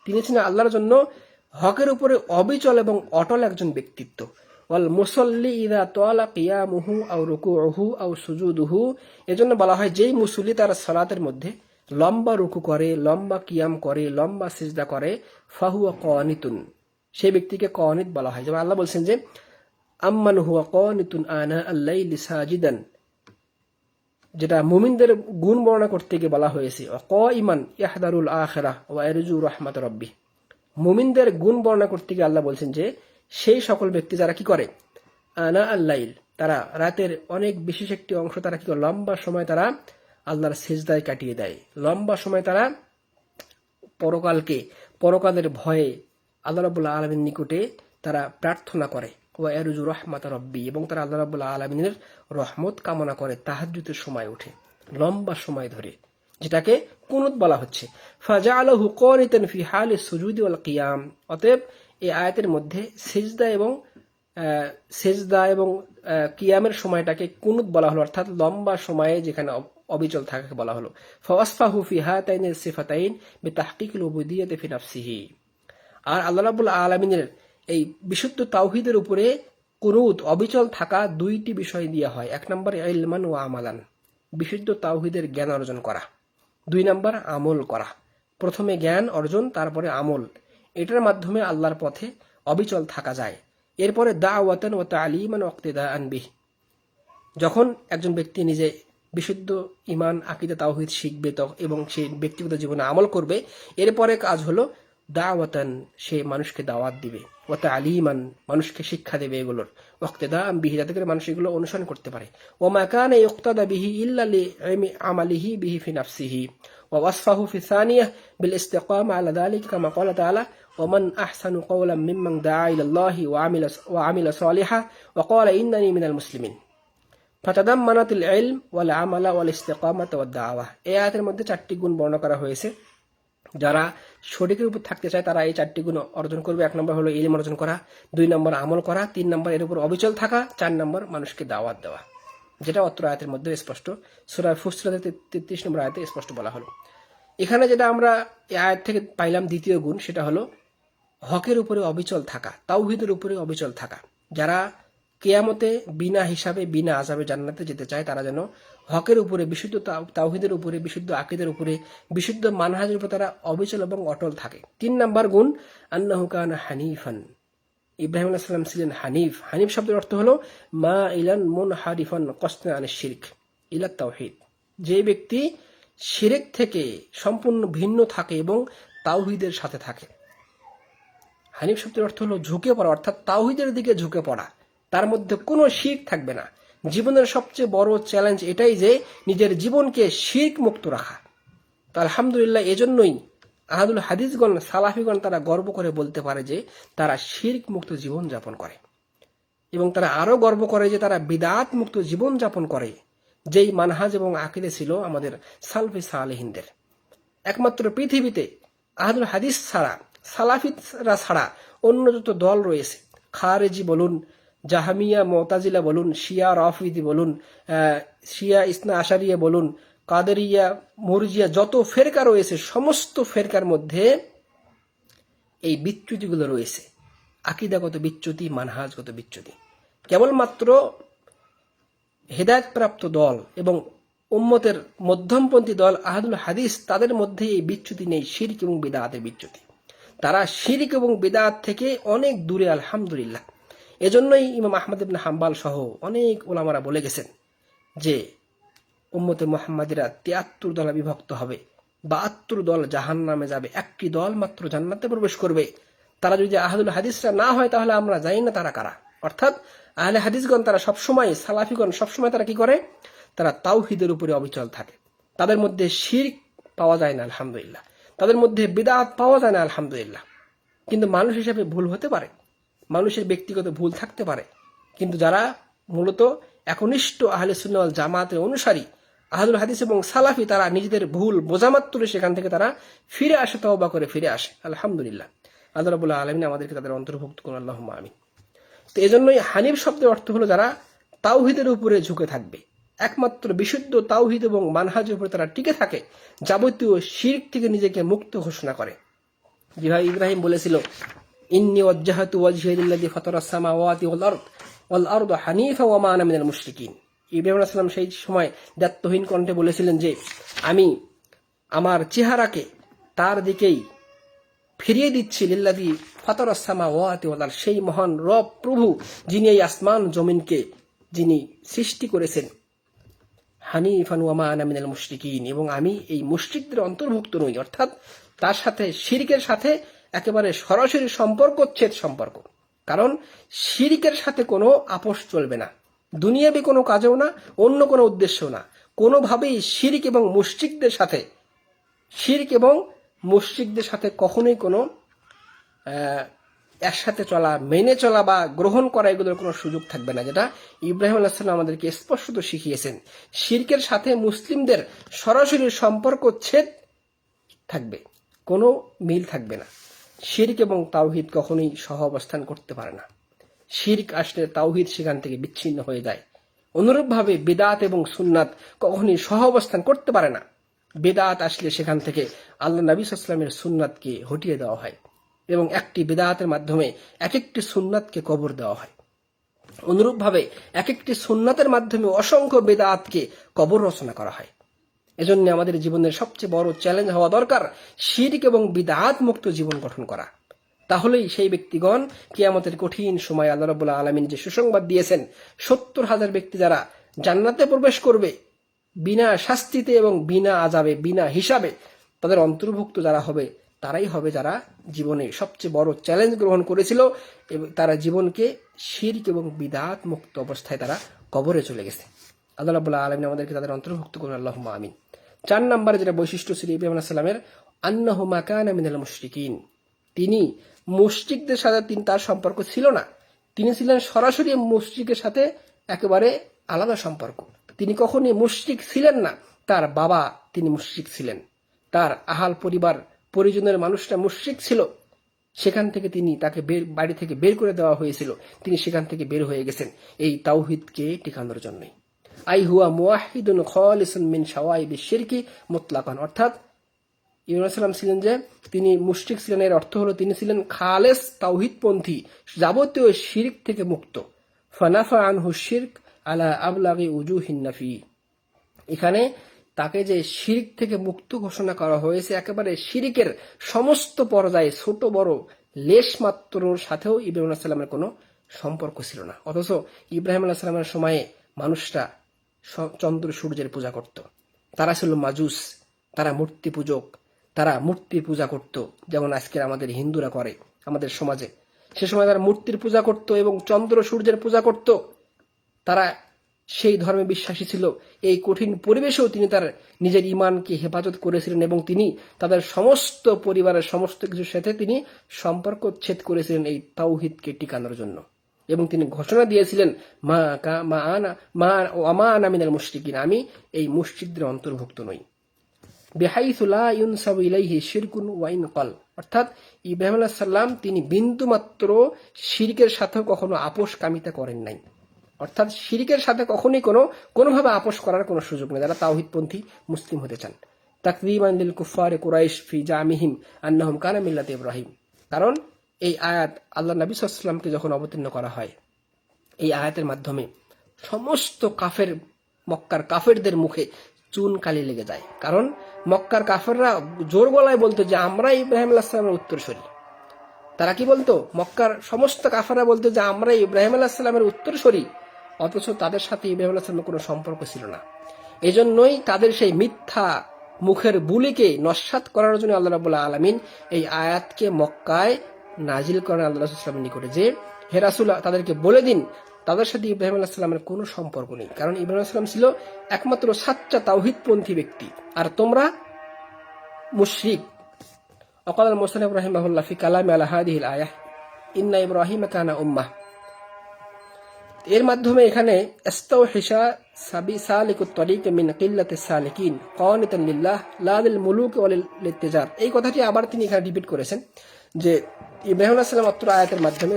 তিনি ছিলেন আল্লাহর জন্য হকের উপরে অবিচল এবং অটল একজন ব্যক্তিত্ব। ওয়াল মুসাল্লি ইযা তালা কিয়ামুহু আও রুকুউহু আও সুজুদুহু, এজন্য বলা হয় যেই মুসল্লি তার সালাতের মধ্যে লম্বা রুকু করে, লম্বা কিয়াম করে, লম্বা সিজদা করে, ফাহুয়া কানিতুন, সেই ব্যক্তিকে কানিত বলা হয়। যেমন আল্লাহ বলছেন যে আম্মান হুয়া কানিতুন আনা আল-লাইলি সাজিদান, যেটা মুমিনদের গুণ বর্ণনা করতে গিয়ে বলা হয়েছে কাইমান ইয়াহদারুল আখিরাহ ওয়া ইয়ারজু রাহমাত রাব্বিহ। মুমিনদের গুণ বর্ণনা করতে গিয়ে আল্লাহ বলছেন যে সেই সকল ব্যক্তি যারা কি করে আনা আল-লাইল, তারা রাতের অনেক বিশেষ একটি অংশ তারা কি করে, লম্বা সময় তারা আল্লাহর সিজদায় কাটিয়ে দেয়, লম্বা সময় তারা পরকালের ভয়ে আল্লাহ রাব্বুল আলামিনের নিকটে তারা প্রার্থনা করে, ওয়া ইয়ারজু রাহমাত রাব্বি, এবং তারা আল্লাহ রাব্বুল আলামিনের রহমত কামনা করে তাহাজ্জুদের সময় উঠে লম্বা সময় ধরে। যেটাকে কুনুত বলা হচ্ছে। ফাজআলাহু কানিতান ফি হালিস সুজুদি ওয়াল কিয়াম। অতএব এই আয়াতের মধ্যে সেজদা এবং কিয়ামের সময়টাকে কুনুত বলা হলো, অর্থাৎ লম্বা সময়ে যেখানে অবিচল থাকাকে বলা হলো। ফাওয়াসফাহু ফি হাতাইনিস সিফাতাইন বিতাহকিকিল উবুদিয়্যাতি ফি নাফসিহি। আর আল্লাহ রাব্বুল আলামিনের এই বিশুদ্ধ তাওহীদের উপরে কুনুত অবিচল থাকা দুইটি বিষয় দেওয়া হয়। এক নম্বর ইলমান ওয়া আমালান, বিশুদ্ধ তাওহীদের জ্ঞান অর্জন করা। দুই নম্বর আমল করা। প্রথমে জ্ঞান অর্জন, তারপরে আমল। এটার মাধ্যমে আল্লাহর পথে অবিচল থাকা যায়। এরপরে দাওয়াতান ওয়া তা'লিমান ওয়া ইক্তিদাআন বিহি। যখন একজন ব্যক্তি নিজে বিশুদ্ধ ঈমান, আকীদা, তাওহীদ শিখবে এবং সে ব্যক্তিগত জীবনে আমল করবে, এরপরে কাজ হলো দাওয়াতান, সে মানুষকে দাওয়াত দিবে, ওয়া তা'লিমান, মানুষকে শিক্ষা দেবে এগুলোর, ওয়া ইক্তিদাআন বিহি, যাতে করে মানুষ এগুলো অনুসরণ করতে পারে। ওয়া মা কানা ইউক্তাদা বিহি ইল্লা লিআমালিহি বিহি ফি নাফসিহি ওয়া ওয়াসফাহু ফি সানিয়াহ বিল ইসতিকামা আলা যালিকা কামা ক্বালা তাআলা ومن أحسن قولا ممن دعا إلى الله وعمل صالحا وقال إنني من المسلمين فتضمنت العلم والعمل والاستقامة والدعوة। এই আয়াতের মধ্যে চারটি গুণ বর্ণনা করা হয়েছে। যারা সঠিকের উপর থাকতে চায় তারা এই চারটি গুণ অর্জন করবে। এক নম্বর হলো ইলম অর্জন করা, দুই নম্বর আমল করা, তিন নম্বর এর উপর অবিচল থাকা, চার নম্বর মানুষকে দাওয়াত দেওয়া, যেটা অত্র আয়াতের মধ্যে স্পষ্ট সূরা ফুসিলাতের 33 নম্বর আয়াতে স্পষ্ট বলা হলো। এখানে যেটা আমরা এই আয়াত থেকে পাইলাম দ্বিতীয় গুণ, সেটা হলো হকের উপরে অবিচল থাকা, তাওহীদের উপরে অবিচল থাকা। যারা কিয়ামতে বিনা হিসাবে বিনা আযাবে জান্নাতে যেতে চায়, তারা যেন হকের উপরে, বিশুদ্ধ তাওহীদের উপরে, বিশুদ্ধ আকীদার উপরে, বিশুদ্ধ মানহাজের উপরে তারা অবিচল এবং অটল থাকে। তিন নাম্বার গুণ আন্নাহু কানা হানিফান। ইব্রাহিম আলাইহিস সালাম ছিলেন হানিফ। হানিফ শব্দের অর্থ হলো মা ইলান মুনহারিফান কসনা আনিশ শিরক ইলা তাওহীদ। যে ব্যক্তি শিরক থেকে সম্পূর্ণ ভিন্ন থাকে এবং তাওহীদের সাথে থাকে। হানিফ শব্দের অর্থ হলো ঝুঁকে পড়া, অর্থাৎ তাওহীদের দিকে ঝুঁকে পড়া, তার মধ্যে কোনো শিরক থাকবে না। জীবনের সবচেয়ে বড় চ্যালেঞ্জ এটাই যে নিজের জীবনকে শিরক মুক্ত রাখা। তো আলহামদুলিল্লাহ, এজন্যই আহলুল হাদিসগণ, সালাফিগণ তারা গর্ব করে বলতে পারে যে তারা শিরক মুক্ত জীবন যাপন করে, এবং তারা আরো গর্ব করে যে তারা বিদআত মুক্ত জীবন যাপন করে, যেই মানহাজ এবং আকীদা ছিল আমাদের সালফে সালেহিনদের। একমাত্র পৃথিবীতে আহলুল হাদিস ছাড়া, সালাফিরা ছাড়া অন্য যত দল রয়েছে, খারেজি বলুন, জাহামিয়া মুতাজিলা বলুন, শিয়া রাফিদি বলুন, শিয়া ইসনা আশারিয়া বলুন, কাদেরিয়া, মুরজিয়া, যত ফেরকা রয়েছে সমস্ত ফেরকার মধ্যে এই বিচ্যুতিগুলো রয়েছে। আকীদাগত বিচ্যুতি, মানহাজগত বিচ্যুতি। কেবলমাত্র হেদায়েতপ্রাপ্ত দল এবং উম্মতের মধ্যমপন্থী দল আহলুল হাদিস, তাদের মধ্যে এই বিচ্যুতি নেই, শিরক এবং বিদআতের বিচ্যুতি। তারা শিরক এবং বিদআত থেকে অনেক দূরে, আলহামদুলিল্লাহ। এজন্যই ইমাম আহমদ ইবনে হাম্বল সহ অনেক ওলামারা বলে গেছেন যে উম্মতে মুহাম্মাদিরা 73 দলে বিভক্ত হবে, 72 দল জাহান্নামে যাবে, একটি দল মাত্র জান্নাতে প্রবেশ করবে। তারা যদি আহলুল হাদিসরা না হয় তাহলে আমরা জানি না তারা কারা। অর্থাৎ আহলে হাদিসগণ তারা সবসময়, সালাফিগণ সবসময় তারা কি করে, তারা তাওহীদের উপরে অবিচল থাকে। তাদের মধ্যে শিরক পাওয়া যায় না, আলহামদুলিল্লাহ। তাদের মধ্যে বিদআত পাওয়া যায় না, আলহামদুলিল্লাহ। কিন্তু মানুষ হিসেবে ভুল হতে পারে, মানুষের ব্যক্তিগত ভুল থাকতে পারে, কিন্তু যারা মূলত একনিষ্ঠ আহলে সুন্নাহ ওয়াল জামাতের অনুসারী, আহলুল হাদিস এবং সালাফি, তারা নিজেদের ভুল বোঝামাত্র সেখান থেকে তারা ফিরে আসে, তওবা করে ফিরে আসে, আলহামদুলিল্লাহ। আল্লাহ রাব্বুল আলামিন আমাদেরকে তাদের অন্তর্ভুক্ত করুন, আল্লাহুম্মা আমিন। তো এজন্যই হানিফ শব্দের অর্থ হলো যারা তাওহীদের উপরে ঝুঁকে থাকবে, একমাত্র বিশুদ্ধ তাওহীদ এবং মানহাজের উপরে তারা টিকে থাকে, যাবতীয় শিরক থেকে নিজেকে মুক্ত ঘোষণা করে। যেভাবে ইব্রাহিম বলেছিল, ইন্নী ওয়াজ্জাহতু ওয়াজহিয়া লিল্লাযী ফাতারাস সামাওয়াতি ওয়াল আরদা হানিফা ওয়া মা আনা মিনাল মুশরিকিন। ইব্রাহিম আলাইহিস সালাম সেই সময় দায়িত্বহীন কণ্ঠে বলেছিলেন যে আমি আমার চেহারাকে তার দিকেই ফিরিয়ে দিচ্ছি, লিল্লাযী ফাতারাস সামাওয়াতি ওয়াল আরদ, সেই মহান রব প্রভু যিনি এই আসমান জমিনকে যিনি সৃষ্টি করেছেন, হানিফান ওয়া মা আনা মিনাল মুশরিকিন, এবং আমি এই মুশরিকদের অন্তর্ভুক্ত নই। অর্থাৎ তার সাথে, শিরকের সাথে একেবারে সরাসরি ছেদ সম্পর্ক। কারণ শিরকের সাথে কোনো আপোষ চলবে না, দুনিয়াবি কোনো কাজেও না, অন্য কোনো উদ্দেশ্যও না। কোনোভাবেই শিরক এবং মুশরিকদের সাথে কখনোই কোনো একসাথে চলা, মেনে চলা বা গ্রহণ করা এগুলোর কোনো সুযোগ থাকবে না, যেটা ইব্রাহিম আলাইহিস সালাম আমাদেরকে স্পষ্টত শিখিয়েছেন। শিরকের সাথে মুসলিমদের সরাসরি সম্পর্ক ছেদ থাকবে, কোনো মিল থাকবে না। শিরক এবং তাওহীদ কখনোই সহ অবস্থান করতে পারে না। শিরক আসলে তাওহীদ সেখান থেকে বিচ্ছিন্ন হয়ে যায়। অনুরূপভাবে বিদআত এবং সুন্নাত কখনোই সহ অবস্থান করতে পারে না। বিদআত আসলে সেখান থেকে আল্লাহ নবী সাল্লাল্লাহু আলাইহি ওয়াসাল্লামের সুন্নাতকে হটিয়ে দেওয়া হয় এবং একটি বিদআতের মাধ্যমে এক একটি সুন্নাতকে কবর দেওয়া হয়। অনুরূপভাবে এক একটি সুন্নাতের মাধ্যমে অসংখ্য বিদআতকে কবর রচনা করা হয়। এজন্য আমাদের জীবনের সবচেয়ে বড় চ্যালেঞ্জ হওয়া দরকার শিরক এবং বিদআত মুক্ত জীবন গঠন করা। তাহলেই সেই ব্যক্তিগণ কিয়ামতের কঠিন সময় আল্লাহ রাব্বুল আলামিন যে সুসংবাদ দিয়েছেন, 70,000 ব্যক্তি যারা জান্নাতে প্রবেশ করবে বিনা শাস্তিতে এবং বিনা আযাবে, বিনা হিসাবে, তাদের অন্তর্ভুক্ত যারা হবে তারাই হবে যারা জীবনে সবচেয়ে বড় চ্যালেঞ্জ গ্রহণ করেছিল এবং তারা জীবনকে শিরক এবং বিদআত মুক্ত অবস্থায় তারা কবরে চলে গেছে। আল্লাহ রাব্বুল আলামিন আমাদেরকে তাদের অন্তর্ভুক্ত করুন, আল্লাহুম্মা আমিন। 4 নম্বরে যেটা বৈশিষ্ট্য ছিল ইব্রাহিম আলাইহিস সালামের, আন্নাহু মা কানা মিনাল মুশরিকিন, তিনি মুশরিকদের সাথে তার সম্পর্ক ছিল না। তিনি ছিলেন সরাসরি মুশরিকের সাথে একেবারে আলাদা সম্পর্ক। তিনি কখনই মুশরিক ছিলেন না। তার বাবা তিনি মুশরিক ছিলেন, তার আহাল পরিবার পরিজনের মানুষরা মুশরিক ছিল, সেখান থেকে তাকে বাড়ি থেকে বের করে দেওয়া হয়েছিল, তিনি সেখান থেকে বের হয়ে গেছেন এই তাওহীদকে টিকানোর জন্যই। আই হুয়া মুওয়াহিদুন খালিসুন মিন শাওয়াইবিশ শিরকি মুতলাকান, অর্থাৎ ইব্রাহিম আলাইহিস সালাম ছিলেন যে তিনি মুশরিক ছিলেন, এর অর্থ হলো তিনি ছিলেন খালেস তাওহীদপন্থী, যাবতীয় শিরক থেকে মুক্ত। ফানাফা আনহু শিরক আলা আবলাগি উজুহিন নাফি, এখানে তাকে যে শিরক থেকে মুক্ত ঘোষণা করা হয়েছে, একেবারে শিরকের সমস্ত পর্যায়ে ছোট বড় লেশ মাত্রর সাথেও ইব্রাহিম আলাইহিস সালামের কোনো সম্পর্ক ছিল না। অথচ ইব্রাহিম আলাইহিস সালামের সময়ে মানুষরা চন্দ্র সূর্যের পূজা করত, তারা ছিল মাজুস, তারা মূর্তি পূজক, তারা মূর্তির পূজা করত, যেমন আজকের আমাদের হিন্দুরা করে আমাদের সমাজে। সে সময় তারা মূর্তির পূজা করত এবং চন্দ্র সূর্যের পূজা করত। তারা সেই ধর্মে বিশ্বাসী ছিল। এই কঠিন পরিবেশেও তিনি তার নিজের ঈমানকে হেফাজত করেছিলেন এবং তিনি তাদের সমস্ত পরিবারের সমস্ত কিছুর সাথে তিনি সম্পর্ক ছেদ করেছিলেন এই তাওহীদকে টিকানোর জন্য। এবং তিনি ঘোষণা দিয়েছিলেন, মা আনা মিনাল মুশরিকিন, আমি এই মুশরিকদের অন্তর্ভুক্ত নই। বিহাইসু লা ইউনসাবু ইলাইহি শিরকুন ওয়া ইন ক্বাল, অর্থাৎ ইব্রাহিম আলাইহিস সালাম তিনি বিন্দুমাত্র শিরকের সাথে কখনো আপোষকামিতা করেন নাই। অর্থাৎ শিরকের সাথে কখনোই কোনোভাবে আপোষ করার কোনো সুযোগ নেই যারা তাওহীদপন্থী মুসলিম হতে চান। তাকযীবান লিল কুফারে কুরাইশ ফি জামিহিম আন্নাহুম কানা মিল্লাত ইব্রাহিম, কারণ এই আয়াত আল্লাহ নবী সাল্লাল্লাহু আলাইহি ওয়াসাল্লামকে যখন অবতীর্ণ করা হয়, এই আয়াতের মাধ্যমে সমস্ত মক্কার কাফেরদের মুখে চুন কালি লেগে যায়। কারণ মক্কার কাফেররা জোর গলায় বলতো যে আমরা ইব্রাহিম আলাইহিস সালামের উত্তরসূরি। তারা কি বলতো? মক্কার সমস্ত কাফেররা বলতো যে আমরা ইব্রাহিম আলাইহিস সালামের উত্তরসূরি, অথচ তাদের সাথে ইব্রাহিম আলাইহিস সালামের কোনো সম্পর্ক ছিল না। এজন্যই তাদের সেই মিথ্যা মুখের বুলিকে নস্যাৎ করার জন্য আল্লাহ রাব্বুল আলামিন এই আয়াতকে মক্কায় নাজিল করেন আল্লাহ রাসূল সাল্লাল্লাহু আলাইহি ওয়াসাল্লামের নিকটে যে, হে রাসূল, তাদেরকে বলে দিন তাদের সাথে ইব্রাহিম আলাইহিস সালামের কোনো সম্পর্ক নেই, কারণ ইব্রাহিম আলাইহিস সালাম ছিল একমাত্র সাচ্চা তাওহীদপন্থী ব্যক্তি, আর তোমরা মুশরিক। وقال المصنف رحمه الله في كلام على هذه الآية إن إبراهيم كان أمة, এর মাধ্যমে এখানে ইস্তাওহিশা সালিকুত তরিক মিন কিল্লাতিস সালিকিন কানিতান লিল্লাহ লা লিল মুলুক ওয়া লিল-ইত্তিজার, এই কথাটি আবার তিনি এখানে রিপিট করেছেন যে ইব্রাহিম আলাইহিস সালাম অত্র আয়াতের মাধ্যমে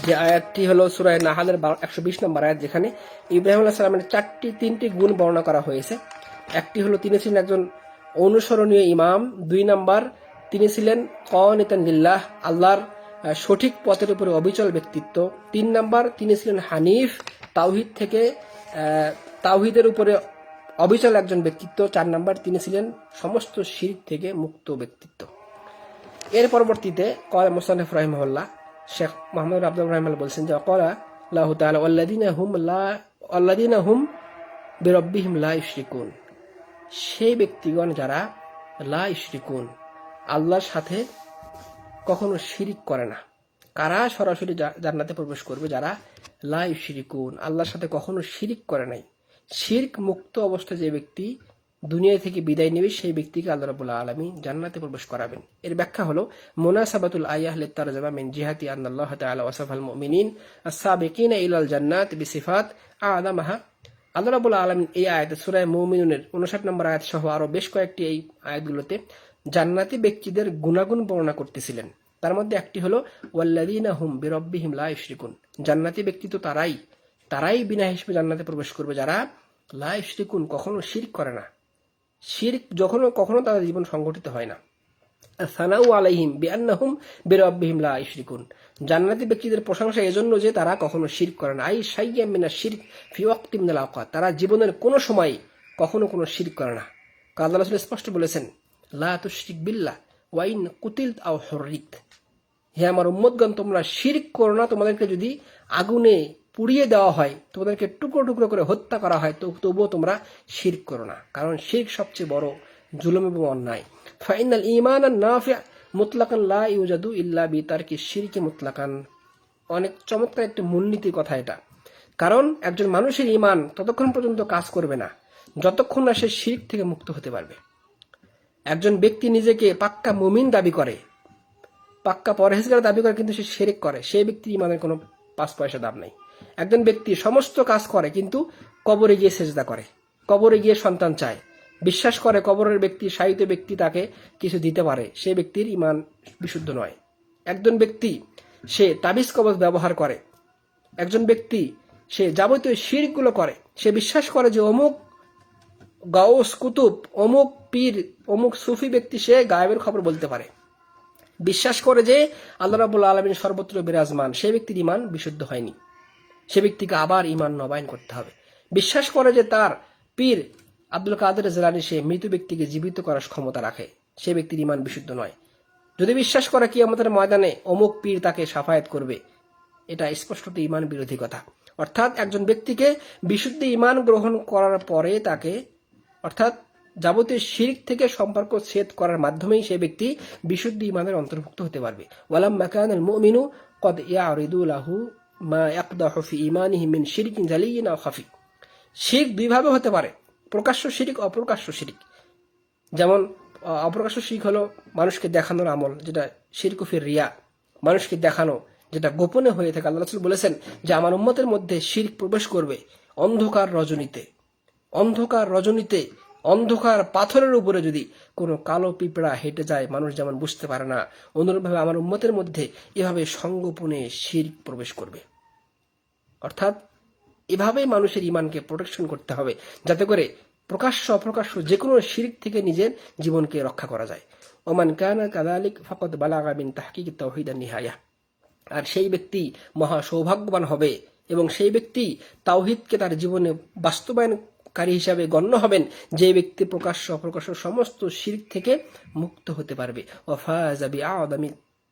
যে আয়াতটি হলো সূরা নাহলের 120 নম্বর আয়াত, যেখানে ইব্রাহিম আলাইহিস সালামের তিনটি গুণ বর্ণনা করা হয়েছে। একটি হলো তিনি ছিলেন একজন অনুসরণীয় ইমাম, 2 নম্বর তিনি ছিলেন কানিতান লিল্লাহ, আল্লাহর সঠিক পথের উপরে অবিচল ব্যক্তিত্ব, 3 নম্বর তিনি ছিলেন হানিফ, তাওহীদের উপরে অবিচল একজন ব্যক্তিত্ব, 4 নম্বর তিনি ছিলেন সমস্ত শিরক থেকে মুক্ত ব্যক্তিত্ব। এর পরবর্তীতে ক্বালা মুসান্নিফ রাহিমাহুল্লাহ শেখ মুহাম্মদ আব্দুর রহমান বলছেন যে ক্বালা আল্লাহু তাআলা ওয়াল্লাযীনা হুম বিরাব্বিহিম লা ইউশরিকুন, সেই ব্যক্তিগণ যারা লা ইউশরিকুন আল্লাহর সাথে কখনো শিরিক করে না। কারা সরাসরি জান্নাতে প্রবেশ করবে? যারা লা ইউশরিকুন আল্লাহর সাথে কখনো শিরিক করে নাই। শিরক মুক্ত অবস্থায় যে ব্যক্তি দুনিয়া থেকে বিদায় নেবে সেই ব্যক্তিকে আল্লাহ রাব্বুল আলামিন জান্নাতে প্রবেশ করাবেন। এর ব্যাখ্যা হলো মুনাসাবাতুল আয়াহ লিত-তারজামা মিন জিহাতি আন্নাল্লাহ তাআলা ওয়াসাফাল মুমিনিন আস-সাবিকিনা ইলাল জান্নাত বিসিফাত আ'লামাহা। আল্লাহ রাব্বুল আলামিন এই আয়াতে সূরা মুমিনুনের 59 নম্বর আয়াত সহ আরো বেশ কয়েকটি এই আয়াতগুলোতে জান্নাতি ব্যক্তিদের গুণাগুণ বর্ণনা করতেছিলেন। তার মধ্যে একটি হলো ওয়াল্লাযীনা হুম বিরাব্বিহিম লা ইউশরিকুন। জান্নাতি ব্যক্তি তো তারাই বিনা হিসেবে জান্নাতে প্রবেশ করবে যারা লা ইউশরিকুন, কখনো শিরক করে না। শিরক কখনো তাদের জীবন সংগঠিত হয় না। সানাউ আলাইহিম বিআন্নাহুম বিরাব্বিহিম লা ইউশরিকুন। জান্নাতি ব্যক্তিদের প্রশংসা এজন্য যে তারা কখনো শিরক করে না। আই শাইয়্যাম মিনাশ শিরক ফি ওয়াক্তিন মিনাল আওকাত, তারা জীবনের কোনো সময় কখনো কোনো শিরক করে না। আল্লাহ রাসূল স্পষ্ট বলেছেন, লা তুশরিক বিল্লাহ ওয়া ইন কুতিলত আও হুররিত। হে আমার উম্মতগণ, তোমরা শিরক করো না। তোমাদেরকে যদি আগুনে পুড়িয়ে দেওয়া হয়, তোমাদেরকে টুকরো টুকরো করে হত্যা করা হয়, তবুও তোমরা শিরক করো না, কারণ শিরক সবচেয়ে বড় জুলুম এবং অন্যায়। ফাইনাল ঈমান নাফি' মুতলাকান লা ইউজাদু ইল্লা বিতারকি শিরকি মুতলাকান। অনেক চমৎকার একটি মূলনীতির কথা এটা। কারণ একজন মানুষের ঈমান ততক্ষণ পর্যন্ত কাজ করবে না যতক্ষণ না সে শিরক থেকে মুক্ত হতে পারবে। একজন ব্যক্তি নিজেকে পাক্কা মুমিন দাবি করে, পাক্কা পরহেজগার দাবি করে, কিন্তু সে শিরক করে, সেই ব্যক্তির ঈমানের কোনো 5 পয়সা দাম নাই। একজন ব্যক্তি সমস্ত কাজ করে কিন্তু কবরে গিয়ে সেজদা করে, কবরে গিয়ে সন্তান চায়, বিশ্বাস করে কবরের ব্যক্তি, শায়িত ব্যক্তি তাকে কিছু দিতে পারে, সেই ব্যক্তির ঈমান বিশুদ্ধ নয়। একজন ব্যক্তি সে তাবিজ কবজ ব্যবহার করে, একজন ব্যক্তি সে যাবতীয় শিরকগুলো করে, সে বিশ্বাস করে যে অমুক গাউস কুতুব, অমুক পীর, অমুক সুফি ব্যক্তি সে গায়েবের খবর বলতে পারে, বিশ্বাস করে যে আল্লাহ রাব্বুল আলামিন সর্বত্র বিরাজমান, সেই ব্যক্তির ঈমান বিশুদ্ধ হয়নি। সে ব্যক্তিকে আবার ঈমান নবায়ন করতে হবে। বিশ্বাস করে যে তার পীর আব্দুল কাদের জিলানী সে মৃত ব্যক্তিকে জীবিত করার ক্ষমতা রাখে, সে ব্যক্তির ঈমান বিশুদ্ধ নয়। যদি বিশ্বাস করে কিয়ামতের ময়দানে অমুক পীর তাকে শাফায়াত করবে, এটা স্পষ্টত ঈমান বিরোধী কথা। অর্থাৎ একজন ব্যক্তিকে বিশুদ্ধ ঈমান গ্রহণ করার পরে তাকে, অর্থাৎ যাবতীয় শিরক থেকে সম্পর্ক ছেদ করার মাধ্যমেই সে ব্যক্তি বিশুদ্ধ ঈমানের অন্তর্ভুক্ত হতে পারবে। ওয়ালাম্মা কানাল মুমিনু ক্বাদ ইয়ারিদু লাহু মা ইয়াকদাহু ফি ঈমানিহি মিন শিরকিন জালিয়্যিন আও খাফি। শিরক দুই ভাবে হতে পারে, প্রকাশ্য শিরক, অপ্রকাশ্য শিরক। যেমন অপ্রকাশ্য শিরক হলো মানুষকে দেখানোর আমল, যেটা শিরকু ফির রিয়া, মানুষকে দেখানো, যেটা গোপনে হয়ে থাকে। আল্লাহ রাসূল বলেছেন যে আমার উম্মতের মধ্যে শিরক প্রবেশ করবে অন্ধকার রজনীতে, অন্ধকার পাথরের উপরে যদি কোনো কালো পিঁপড়া হেঁটে যায়, মানুষ যেমন বুঝতে পারে না, অনুরূপভাবে আমার উম্মতের মধ্যে এভাবে সঙ্গোপনে শিরক প্রবেশ করবে। অর্থাৎ এভাবেই মানুষের ঈমানকে প্রোটেকশন করতে হবে, যাতে করে প্রকাশ্য অপ্রকাশ্য যে কোনো শিরক থেকে নিজের জীবনকে রক্ষা করা যায়। ওমান কানা কাযালিক ফাকাদ বালাগা মিন তাহকিক তাওহীদ নিহায়া। আর সেই ব্যক্তি মহা সৌভাগ্যবান হবে এবং সেই ব্যক্তি তাওহীদকে তার জীবনে বাস্তবায়নকারী হিসাবে গণ্য হবেন, যে ব্যক্তি প্রকাশ্য অপ্রকাশ্য সমস্ত শিরক থেকে মুক্ত হতে পারবে। ওয়াফাযা বিআযামি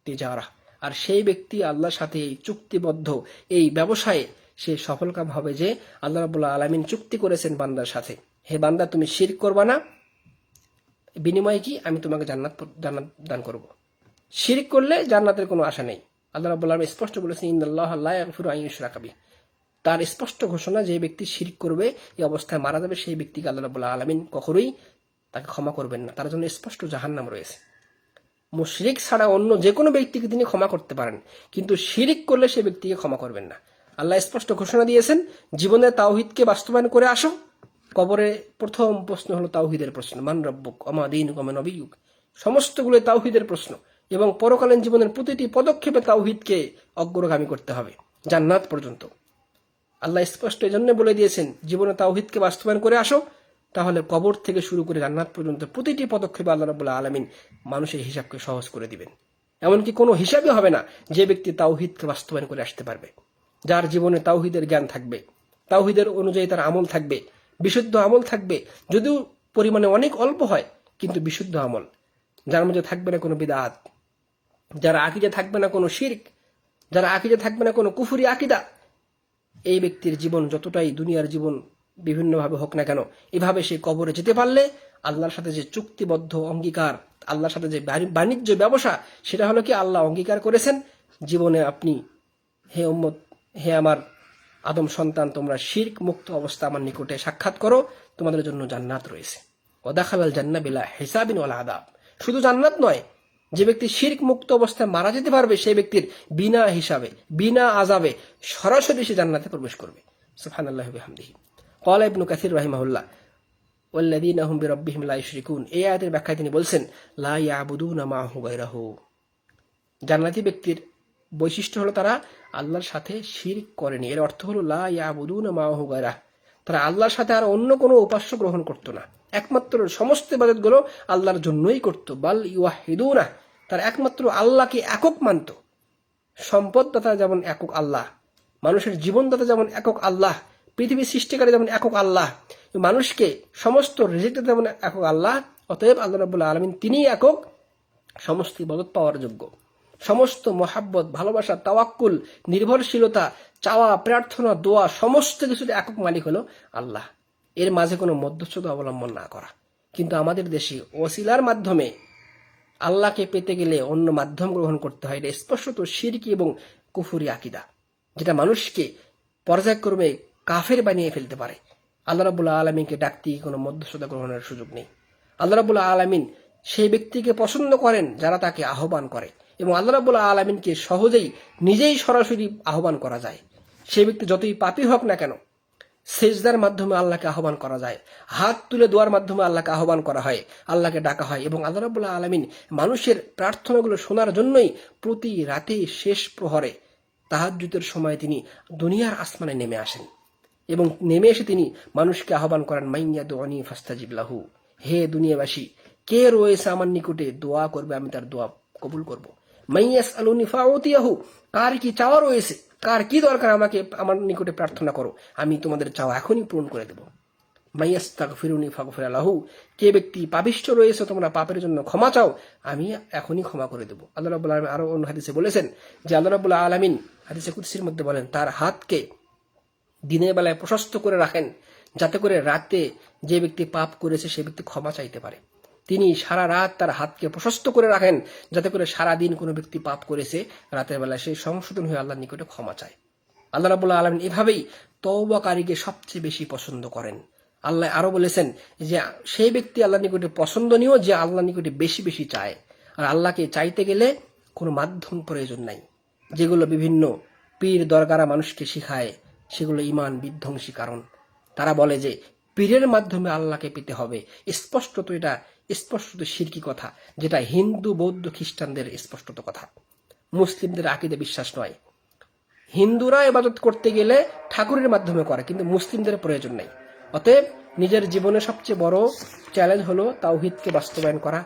তিজারা। আর সেই ব্যক্তি আল্লাহর সাথে এই চুক্তিবদ্ধ এই ব্যবসায়ে সে সফলকাম হবে, যে আল্লাহ রাব্বুল আলামিন চুক্তি করেছেন বান্দার সাথে, হে বান্দা তুমি শিরক করবা না, বিনিময়ে কি আমি তোমাকে জান্নাত দান করব। শিরক করলে জান্নাতের কোনো আশা নেই। আল্লাহ রাব্বুল আলামিন স্পষ্ট বলেছেন, ইন্নাল্লাহা লা ইয়াগফিরু আন ইউশরাকা বিহি। তার স্পষ্ট ঘোষণা, যে ব্যক্তি শিরক করবে, এই অবস্থায় মারা যাবে, সেই ব্যক্তিকে আল্লাহ রাব্বুল আলামিন কখনোই তাকে ক্ষমা করবেন না, তার জন্য স্পষ্ট জাহান্নাম রয়েছে। মুশরিক ছাড়া অন্য যে কোনো ব্যক্তিকে তিনি ক্ষমা করতে পারেন, কিন্তু শিরক করলে সেই ব্যক্তিকে ক্ষমা করবেন না। আল্লাহ স্পষ্ট ঘোষণা দিয়েছেন, জীবনে তাওহীদকে বাস্তবায়ন করে আসো। কবরে প্রথম প্রশ্ন হলো তাওহীদের প্রশ্ন, মান রাব্বুক ওমা দীনুক ওমা নবিয়্যুক। সমস্তগুলো তাওহীদের প্রশ্ন, এবং পরকালীন জীবনের প্রতিটি পদক্ষেপে তাওহীদকে অগ্রগামী করতে হবে জান্নাত পর্যন্ত। আল্লাহ স্পষ্ট এজন্য বলে দিয়েছেন, জীবনে তাওহীদকে বাস্তবায়ন করে আসো, তাহলে কবর থেকে শুরু করে জান্নাত পর্যন্ত প্রতিটি পদক্ষেপে আল্লাহ রাব্বুল আলামিন মানুষের হিসাবকে সহজ করে দিবেন। এমনকি কোনো হিসাবই হবে না যে ব্যক্তি তাওহীদকে বাস্তবায়ন করে আসতে পারবে, যার জীবনে তাওহীদের জ্ঞান থাকবে, তাওহীদের অনুযায়ী তার আমল থাকবে, বিশুদ্ধ আমল থাকবে, যদিও পরিমাণে অনেক অল্প হয়, কিন্তু বিশুদ্ধ আমল, যার মধ্যে থাকবে না কোনো বিদআত, যার আকীদা থাকবে না কোনো শিরক, যার আকীদা থাকবে না কোনো কুফরি আকীদা। এই ব্যক্তির জীবন যতটাই দুনিয়ার জীবন বিভিন্নভাবে হোক না কেন, এভাবে সে কবরে যেতে পারলে আল্লাহর সাথে যে চুক্তিবদ্ধ অঙ্গীকার, আল্লাহর সাথে যে বাণিজ্য ব্যবসা, সেটা হলো কি আল্লাহ অঙ্গীকার করেছেন, জীবনে আপনি, হে উম্মত, হে আমার আদম সন্তান, তোমরা শিরক মুক্ত অবস্থা আমার নিকটে সাক্ষাৎ করো, তোমাদের জন্য জান্নাত রয়েছে। ওয়া দাখালাল জান্নাহ বিলা হিসাবিন ওয়ালা আযাব। শুধু জান্নাত নয়, যে ব্যক্তি শিরক মুক্ত অবস্থায় মারা যেতে পারবে সেই ব্যক্তির বিনা হিসাবে বিনা আযাবে সরাসরি সে জান্নাতে প্রবেশ করবে। সুবহানাল্লাহি ওয়া বিহামদিহি। ক্বালা ইবনু কাসির রাহিমাহুল্লাহ ওয়াল্লাযীনা হুম বিরাব্বিহিম লা ইউশরিকুন, এই আয়াতের ব্যাখ্যায় তিনি বলছেন লা ইয়াবুদুনা মাহু গায়রাহু। জান্নাতি ব্যক্তির বৈশিষ্ট্য হলো তারা আল্লাহর সাথে শিরক করেনি। এর অর্থ হলো লা ইয়াবুদুনা মাহু গায়রাহ, তারা আল্লাহর সাথে আর অন্য কোনো উপাস্য গ্রহণ করত না, একমাত্র সমস্ত ইবাদতগুলো আল্লাহর জন্যই করত। বাল ইউহিদুনা, তারা একমাত্র আল্লাহকে একক মানত। সম্পদদাতা যেমন একক আল্লাহ, মানুষের জীবনদাতা যেমন একক আল্লাহ, পৃথিবী সৃষ্টিকারী যেমন একক আল্লাহ, মানুষকে সমস্ত রিজিক যেমন একক আল্লাহ, অতএব আল্লাহ রাব্বুল আলামিন তিনিই একক, সমস্ত ইবাদত পাওয়ার যোগ্য। সমস্ত মহাব্বত, ভালোবাসা, তাওয়াক্কুল, নির্ভরশীলতা, চাওয়া, প্রার্থনা, দোয়া, সমস্ত কিছুর একক মালিক হলো আল্লাহ। এর মাঝে কোনো মধ্যস্থতা অবলম্বন না করা। কিন্তু আমাদের দেশে ওসিলার মাধ্যমে আল্লাহকে পেতে গেলে অন্য মাধ্যম গ্রহণ করতে হয়। এটা স্পষ্টত শিরকি এবং কুফরি আকীদা, যেটা মানুষকে পর্যায়ক্রমে কাফের বানিয়ে ফেলতে পারে। আল্লাহ রাব্বুল আলামিনকে ডাকতে কোনো মধ্যস্থতা গ্রহণের সুযোগ নেই। আল্লাহ রাব্বুল আলামিন সেই ব্যক্তিকে পছন্দ করেন যারা তাকে আহ্বান করে, এবং আল্লাহ রাব্বুল আলামিনকে সহজেই নিজেই সরাসরি আহ্বান করা যায়। সেই ব্যক্তি যতই পাপী হোক না কেন, সেজদার মাধ্যমে আল্লাহকে আহ্বান করা যায়, হাত তুলে দোয়ার মাধ্যমে আল্লাহকে আহ্বান করা হয়, আল্লাহকে ডাকা হয়। এবং আল্লাহ রাব্বুল আলামিন মানুষের প্রার্থনাগুলো শোনার জন্যই প্রতি রাতে শেষ প্রহরে তাহাজ্জুদের সময় তিনি দুনিয়ার আসমানে নেমে আসেন, এবং নেমে এসে তিনি মানুষকে আহ্বান করেন মাইয়াদুনি ফাস্তাজিব লাহু, হে দুনিয়াবাসী, কে রয়েছে আমার নিকটে দোয়া করবে, আমি তার দোয়া কবুল করব। মাইয়াস আলুনি ফাউতিয়াহু, কার কি চাওয়া রয়েছে, কার কি দরকার, আমাকে আমার নিকটে প্রার্থনা করো, আমি তোমাদের চাওয়া এখনই পূরণ করে দেব। মাইয়াস্তাগফিরুনি ফাগফির লাহু, যে ব্যক্তি পাপিষ্ঠ রয়েছে তোমরা পাপের জন্য ক্ষমা চাও, আমি এখনই ক্ষমা করে দেব। আল্লাহ রাব্বুল আলামিন আরো অন্য হাদিসে বলেছেন যে আল্লাহ রাব্বুল আলামিন হাদিসে কুদসির মধ্যে বলেন তার হাতকে দিনের বেলায় প্রশস্ত করে রাখেন, যাতে করে রাতে যে ব্যক্তি পাপ করেছে সে ব্যক্তি ক্ষমা চাইতে পারে। তিনি সারা রাত তার হাতকে প্রশস্ত করে রাখেন, যাতে করে সারা দিন কোনো ব্যক্তি পাপ করেছে রাতের বেলায় সে সংশোধন হয়ে আল্লাহর নিকটে ক্ষমা চায়। আল্লাহ রাব্বুল আলামিন এভাবেই তওবাকারীকে সবচেয়ে বেশি পছন্দ করেন। আল্লাহ আরো বলেছেন যে সেই ব্যক্তি আল্লাহর নিকটে পছন্দনীয় যে আল্লাহর নিকটে বেশি বেশি চায়। আর আল্লাহকে চাইতে গেলে কোনো মাধ্যম প্রয়োজন নাই, যেগুলো বিভিন্ন পীর দরগারা মানুষকে শিখায় সেগুলো ঈমান বিধ্বংসী। কারণ তারা বলে যে পীরের মাধ্যমে আল্লাহকে পেতে হবে। স্পষ্টত এটা স্পষ্টত শিরকি কথা, যেটা হিন্দু, বৌদ্ধ, খ্রিস্টানদের স্পষ্টত কথা, মুসলিমদের আকীদা বিশ্বাস নয়। হিন্দুরা ইবাদত করতে গেলে ঠাকুরের মাধ্যমে করে, কিন্তু মুসলিমদের প্রয়োজন নেই। অতএব নিজের জীবনে সবচেয়ে বড় চ্যালেঞ্জ হলো তাওহীদকে বাস্তবায়ন করা,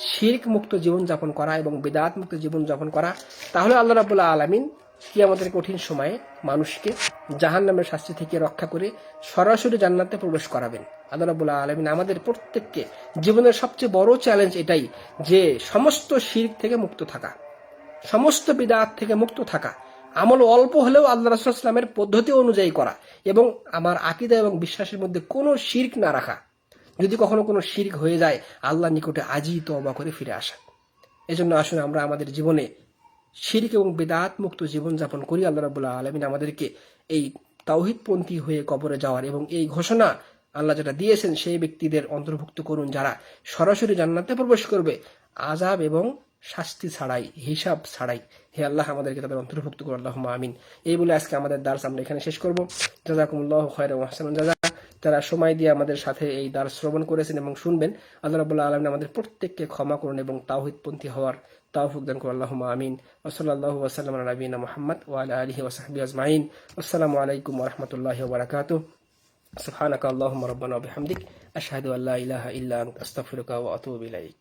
শিরক মুক্ত জীবন যাপন করা এবং বিদআত মুক্ত জীবন যাপন করা। তাহলে আল্লাহ রাব্বুল আলামিন কিয়ামতের কঠিন সময়ে মানুষকে জাহান্নামের শাস্তি থেকে রক্ষা করে সরাসরি জান্নাতে প্রবেশ করাবেন। আল্লাহ রাব্বুল আলামিন আমাদের প্রত্যেককে জীবনের সবচেয়ে বড় চ্যালেঞ্জ এটাই যে সমস্ত শিরক থেকে মুক্ত থাকা, সমস্ত বিদআত থেকে মুক্ত থাকা, আমল অল্প হলেও আল্লাহ রাসূল সাল্লাল্লাহু আলাইহি ওয়াসাল্লামের পদ্ধতি অনুযায়ী করা, এবং আমার আকীদা এবং বিশ্বাসের মধ্যে কোনো শিরক না রাখা। যদি কখনো কোনো শিরক হয়ে যায়, আল্লাহর নিকটে আজই তওবা করে ফিরে আসা। এজন্য আসুন আমরা আমাদের জীবনে শিরক এবং বিদআত মুক্ত জীবন যাপন করি। আল্লাহ রাব্বুল আলামিন আমাদেরকে এই তাওহীদপন্থী হয়ে কবরে যাওয়ার এবং এই ঘোষণা আল্লাহ যেটা দিয়েছেন সেই ব্যক্তিদের অন্তর্ভুক্ত করুন যারা সরাসরি জান্নাতে প্রবেশ করবে, আযাব এবং শাস্তি ছাড়াই, হিসাব ছাড়াই। হে আল্লাহ, আমাদেরকে তাদের অন্তর্ভুক্ত করুন, আল্লাহুম্মা আমিন। এই বলে আজকে আমাদের দার্স আমরা এখানে শেষ করব। জাযাকুমুল্লাহু খায়রান ওয়া আহসানুল জাযা। যারা সময় দিয়ে আমাদের সাথে এই দার্স শ্রবণ করেছেন এবং শুনবেন, আল্লাহ রাব্বুল আলামিন আমাদের প্রত্যেককে ক্ষমা করুন এবং তাওহীদপন্থী হওয়ার তৌফিক দান করুন, আল্লাহুম্মা আমিন। ওয়া সাল্লাল্লাহু ওয়া সাল্লাম আলা নবিয়িনা মুহাম্মদ ওয়া আলা আলিহি ওয়া সাহবিহি আজমাইন। আসসালামু আলাইকুম ওয়া রাহমাতুল্লাহি ওয়া বারাকাতুহু। সুবহানাকা আল্লাহুম্মা রাব্বানা ওয়া বিহামদিক আশহাদু আল্লা ইলাহা ইল্লা আনতা আস্তাগফিরুকা ওয়া আতুবু ইলাইক।